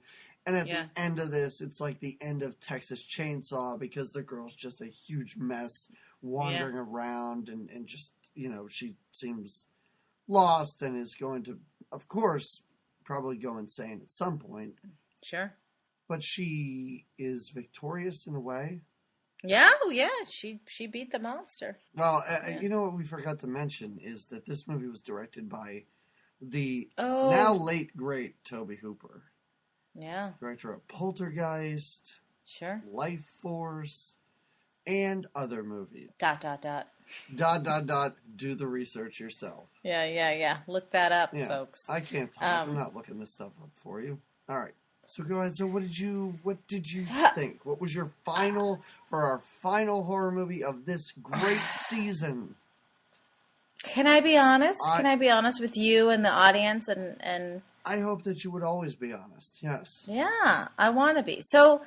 S1: And at the
S2: Yeah,
S1: end of this, it's like the end of Texas Chainsaw because the girl's just a huge mess
S2: yeah,
S1: wandering around and just, she seems lost and is going to, of course, probably go insane at some point.
S2: sure.
S1: But she is victorious in a way.
S2: Yeah, oh, yeah. She beat the monster.
S1: Well,
S2: Yeah.
S1: you know what we forgot to mention is that this movie was directed by the now
S2: Oh,
S1: late great Toby Hooper,
S2: yeah.
S1: director of Poltergeist,
S2: Sure.
S1: Life Force, and other movies.
S2: Dot dot dot.
S1: Dot dot dot. Do the research yourself.
S2: Yeah, yeah, yeah. Look that up,
S1: Yeah,
S2: folks.
S1: I can't talk. I'm
S2: Um,
S1: not looking this stuff up for you. All right. So go ahead. So what did you think? What was your final for our final horror movie of this great season?
S2: can I be honest?
S1: I
S2: Can I be honest with you and the audience and
S1: I hope that you would always be honest. Yes.
S2: yeah, I want to be. So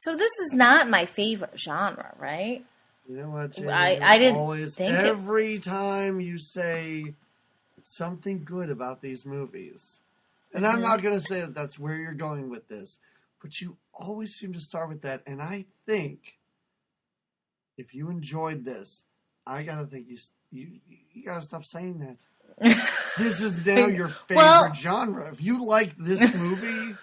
S2: this is not my favorite genre, right?
S1: You know what, Jamie?
S2: I
S1: You're
S2: didn't
S1: always
S2: think it
S1: every time you say something good about these movies, and I'm
S2: was.
S1: not going to say that that's where you're going with this, but you always seem to start with that. And I think if you enjoyed this, I gotta think you gotta stop saying that. This is now your favorite
S2: Well,
S1: genre. If you like this movie,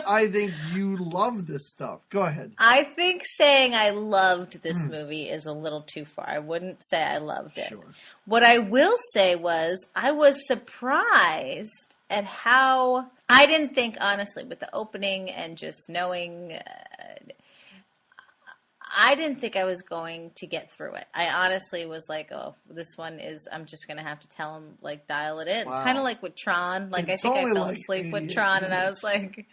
S1: I think you love this stuff. Go ahead.
S2: I think saying I loved this movie is a little too far. I wouldn't say I loved it.
S1: Sure.
S2: What I will say was I was surprised at how I didn't think, honestly, with the opening and just knowing, I didn't think I was going to get through it. I honestly was like, oh, this one is, I'm just going to have to tell him, like, dial it in. Kind of
S1: Wow.
S2: like with Tron. Like, I
S1: It's
S2: think I
S1: only
S2: fell
S1: like
S2: asleep with
S1: 88
S2: Tron and I was
S1: minutes.
S2: like,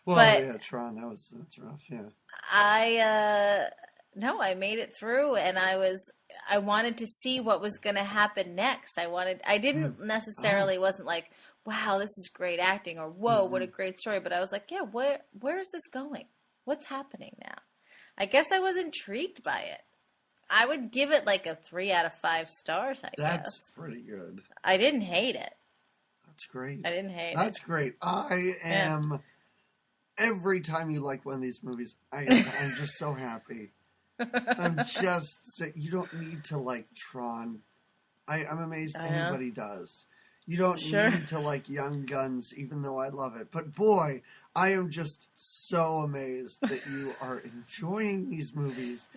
S1: Well,
S2: but
S1: yeah, Tron. That's rough. Yeah.
S2: no, I made it through and I wanted to see what was going to happen next. I didn't
S1: Oh.
S2: necessarily, wasn't like, wow, this is great acting or whoa, what a great story. But I was like, yeah, where is this going? What's happening now? I guess I was intrigued by it. I would give it like a 3 out of 5 stars, I guess.
S1: That's pretty good.
S2: I didn't hate it.
S1: That's great.
S2: I didn't hate it.
S1: That's great. I
S2: Yeah.
S1: am. Every time you like one of these movies, I'm just so happy. I'm just you don't need to like Tron. I'm amazed
S2: I know.
S1: anybody does. You don't
S2: Sure.
S1: need to like Young Guns, even though I love it. But boy, I am just so amazed that you are enjoying these movies.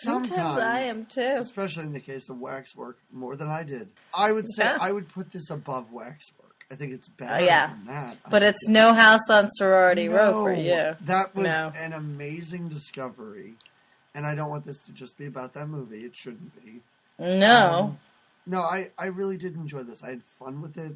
S2: Sometimes I
S1: Sometimes,
S2: am too.
S1: especially in the case of Waxwork, more than I did. I would say
S2: Yeah.
S1: I would put this above Waxwork. I think it's
S2: Oh,
S1: better
S2: yeah.
S1: than that.
S2: But it's no House on Sorority Row for
S1: No,
S2: you.
S1: that was
S2: No.
S1: an amazing discovery. And I don't want this to just be about that movie. It shouldn't be.
S2: No.
S1: No, I really did enjoy this. I had fun with it.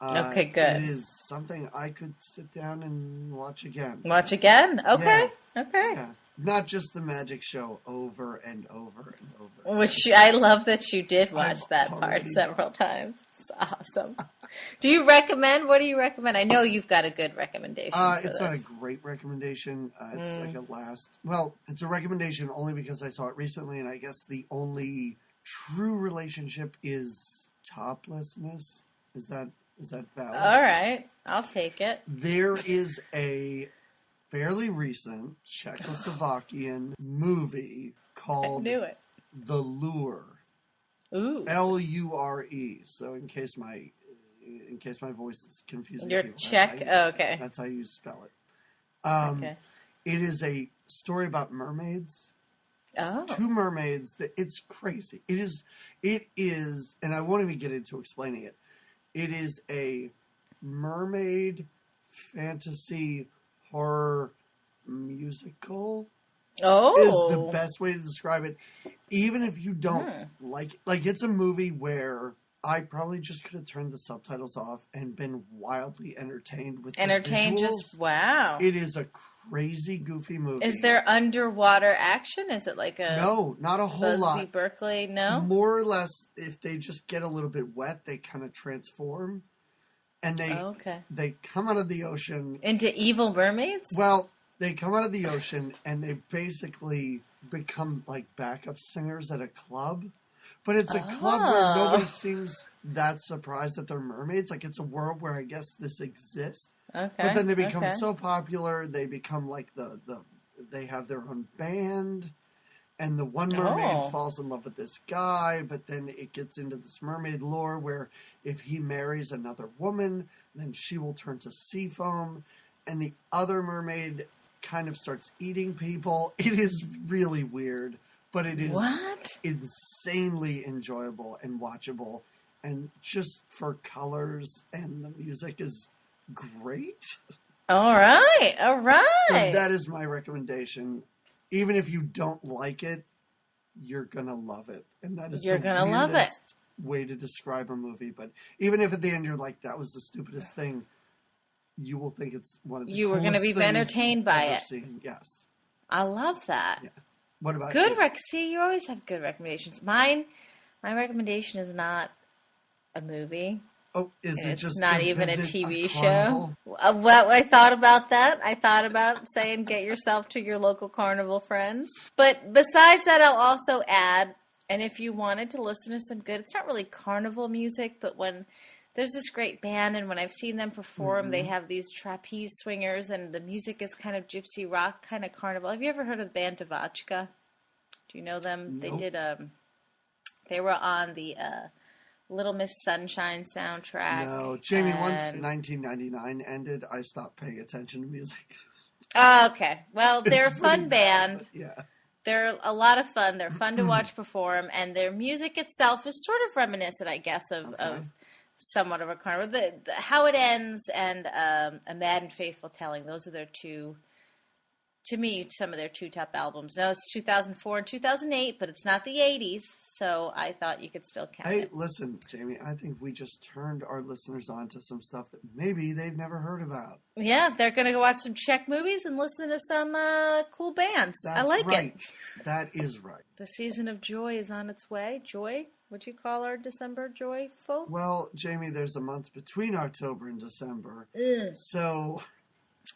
S2: Okay, good.
S1: It is something I could sit down and watch again.
S2: Watch again? Okay. Okay.
S1: Yeah. Not just the magic show over and over and over.
S2: Which I love that you did watch
S1: I've
S2: that part
S1: already
S2: several times. It's awesome. Do you recommend? What do you recommend? I know you've got a good recommendation. For
S1: It's
S2: this.
S1: not a great recommendation. It's like a last. Well, it's a recommendation only because I saw it recently, and I guess the only true relationship is toplessness. Is that valid?
S2: All right. I'll take it.
S1: There is a fairly recent Czechoslovakian movie
S2: I
S1: called
S2: knew it.
S1: The Lure.
S2: Ooh.
S1: Lure. So in case my voice is confusing
S2: You're
S1: people,
S2: Czech? Oh, okay.
S1: that's how you spell it.
S2: Okay.
S1: It is a story about mermaids.
S2: Oh.
S1: Two mermaids. It's crazy. It is, and I won't even get into explaining it. It is a mermaid fantasy horror musical. is the
S2: Oh.
S1: best way to describe it. Even if you don't like it's a movie where I probably just could have turned the subtitles off and been wildly entertained with the
S2: Entertained
S1: visuals.
S2: just, wow.
S1: It is a crazy, goofy movie.
S2: Is there underwater action? Is it like a
S1: No, not a whole
S2: Busby
S1: lot.
S2: Berkeley? No?
S1: More or less, if they just get a little bit wet, they kind of transform. And they come out of the ocean.
S2: Into evil mermaids?
S1: Well, they come out of the ocean and they basically become like backup singers at a club. But it's a club where nobody seems that surprised that they're mermaids. Like, it's a world where I guess this exists.
S2: Okay.
S1: But then they become so popular, they become like they have their own band. And the one mermaid falls in love with this guy, but then it gets into this mermaid lore where if he marries another woman, then she will turn to sea foam. And the other mermaid kind of starts eating people. It is really weird, but it is insanely enjoyable and watchable. And just for colors, and the music is great.
S2: All right.
S1: So that is my recommendation. Even if you don't like it, you're going to love it. And that is the weirdest way to describe a movie. But even if at the end you're like, that was the stupidest thing, you will think it's one of the
S2: You were going to be entertained by it.
S1: Seen. Yes.
S2: I love that.
S1: Yeah. What about
S2: you? See, you always have good recommendations. My recommendation is not a movie.
S1: Oh, it's just
S2: not even a TV show? Well, I thought about that. I thought about saying get yourself to your local carnival friends. But besides that, I'll also add, and if you wanted to listen to some good, it's not really carnival music, but when there's this great band, and when I've seen them perform, they have these trapeze swingers, and the music is kind of gypsy rock, kind of carnival. Have you ever heard of the band Devachka? Do you know them?
S1: Nope.
S2: They did they were on the Little Miss Sunshine soundtrack.
S1: No, Jamie, once 1999 ended, I stopped paying attention to music.
S2: Oh, okay. Well, they're a fun band.
S1: Yeah.
S2: They're a lot of fun. They're fun to watch perform, and their music itself is sort of reminiscent, I guess, of somewhat of a carnival. How It Ends and A Mad and Faithful Telling, those are their two, to me, some of their two top albums. Now, it's 2004 and 2008, but it's not the 80s. So I thought you could still count it.
S1: Listen, Jamie, I think we just turned our listeners on to some stuff that maybe they've never heard about.
S2: Yeah, they're going to go watch some Czech movies and listen to some cool bands. I like it.
S1: That is right.
S2: The season of joy is on its way. Joy? Would you call our December joyful?
S1: Well, Jamie, there's a month between October and December. So...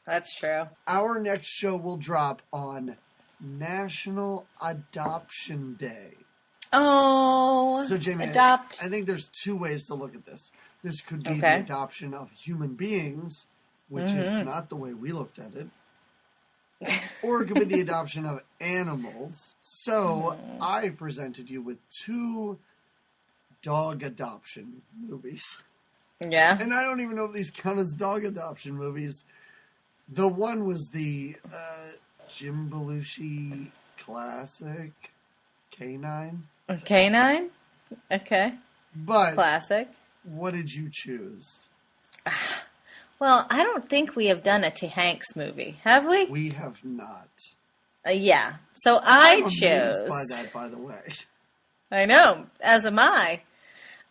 S2: That's true.
S1: Our next show will drop on National Adoption Day.
S2: Oh,
S1: so Jamie, I think there's two ways to look at this. This could be the adoption of human beings, which is not the way we looked at it. Or it could be the adoption of animals. So I presented you with two dog adoption movies.
S2: Yeah.
S1: And I don't even know if these count as dog adoption movies. The one was the Jim Belushi classic, K9.
S2: K9? Okay.
S1: But
S2: classic.
S1: What did you choose?
S2: Well, I don't think we have done a T. Hanks movie, have we?
S1: We have not.
S2: Yeah. So I chose.
S1: I'm amazed by that, by the way.
S2: I know, as am I.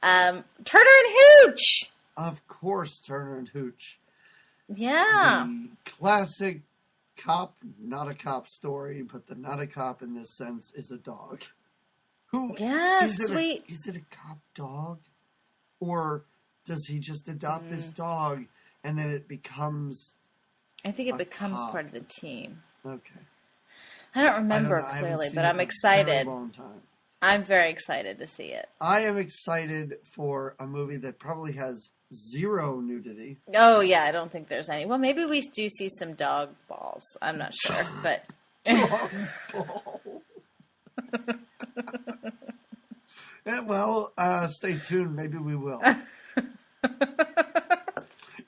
S2: Turner and Hooch.
S1: Of course, Turner and Hooch.
S2: Yeah.
S1: The classic cop, not a cop story, but the not a cop in this sense is a dog.
S2: Sweet.
S1: Is it a cop dog? Or does he just adopt this dog and then it becomes
S2: I think it becomes part of the team.
S1: Okay.
S2: I don't remember clearly, but I'm excited.
S1: Very long time.
S2: I'm very excited to see it.
S1: I am excited for a movie that probably has zero nudity.
S2: Oh, yeah, I don't think there's any. Well, maybe we do see some dog balls. I'm not sure, but...
S1: Dog balls. Well, stay tuned. Maybe we will.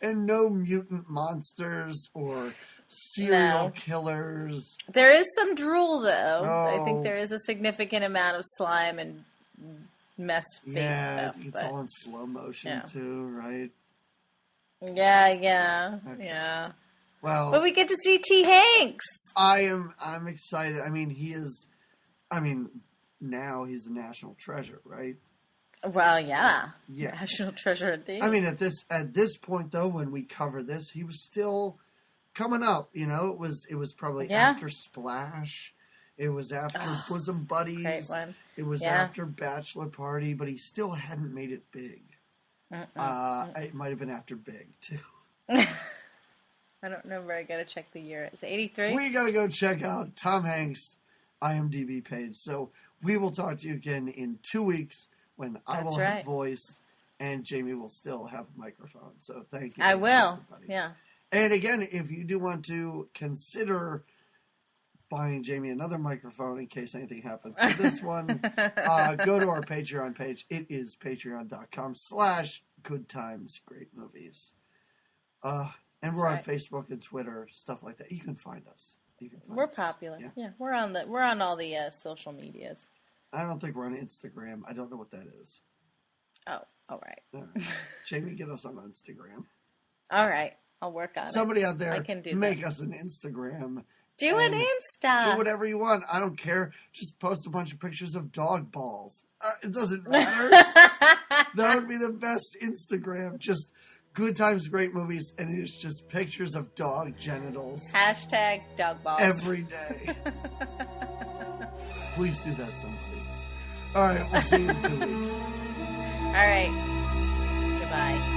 S1: And no mutant monsters or serial killers.
S2: There is some drool, though. Oh. I think there is a significant amount of slime and mess face stuff.
S1: Yeah, it's all in slow motion, too, right?
S2: Yeah. Well, but we get to see T. Hanks.
S1: I'm excited. I mean, now he's a national treasure, right?
S2: Well, yeah.
S1: Yeah.
S2: National treasure indeed.
S1: I mean, at this point though, when we cover this, he was still coming up. You know, it was probably after Splash. It was after Bosom Buddies.
S2: Great one.
S1: It was after Bachelor Party, but he still hadn't made it big. It might have been after Big too.
S2: I don't remember. I gotta check the year. Is it 83?
S1: We gotta go check out Tom Hanks' IMDb page. So we will talk to you again in 2 weeks when I will have voice and Jamie will still have a microphone. So thank you.
S2: I will.
S1: Everybody.
S2: Yeah.
S1: And again, if you do want to consider buying Jamie another microphone in case anything happens to this one, go to our Patreon page. It is patreon.com/goodtimesgreatmovies. And we're on Facebook and Twitter, stuff like that. You can find us.
S2: We're popular. Yeah, we're on all the social medias.
S1: I don't think we're on Instagram. I don't know what that is.
S2: Oh, all right.
S1: Jamie, get us on Instagram.
S2: All right. I'll work on it.
S1: Somebody out there,
S2: I can do
S1: make us an Instagram.
S2: Do an Insta.
S1: Do whatever you want. I don't care. Just post a bunch of pictures of dog balls. It doesn't matter. That would be the best Instagram. Just Good Times, Great Movies, and it's just pictures of dog genitals.
S2: Hashtag dog balls.
S1: Every day. Please do that, somebody. All right, we'll see you in 2 weeks.
S2: All right. Goodbye.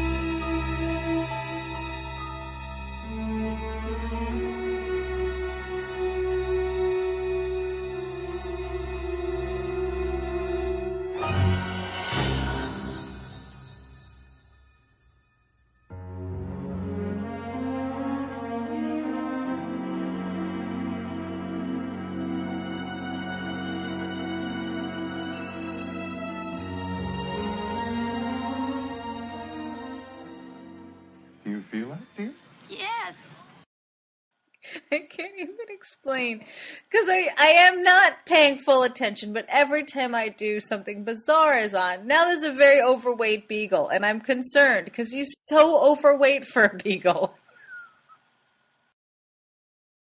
S2: I can't even explain because I am not paying full attention, but every time I do, something bizarre is on. Now there's a very overweight beagle, and I'm concerned because he's so overweight for a beagle.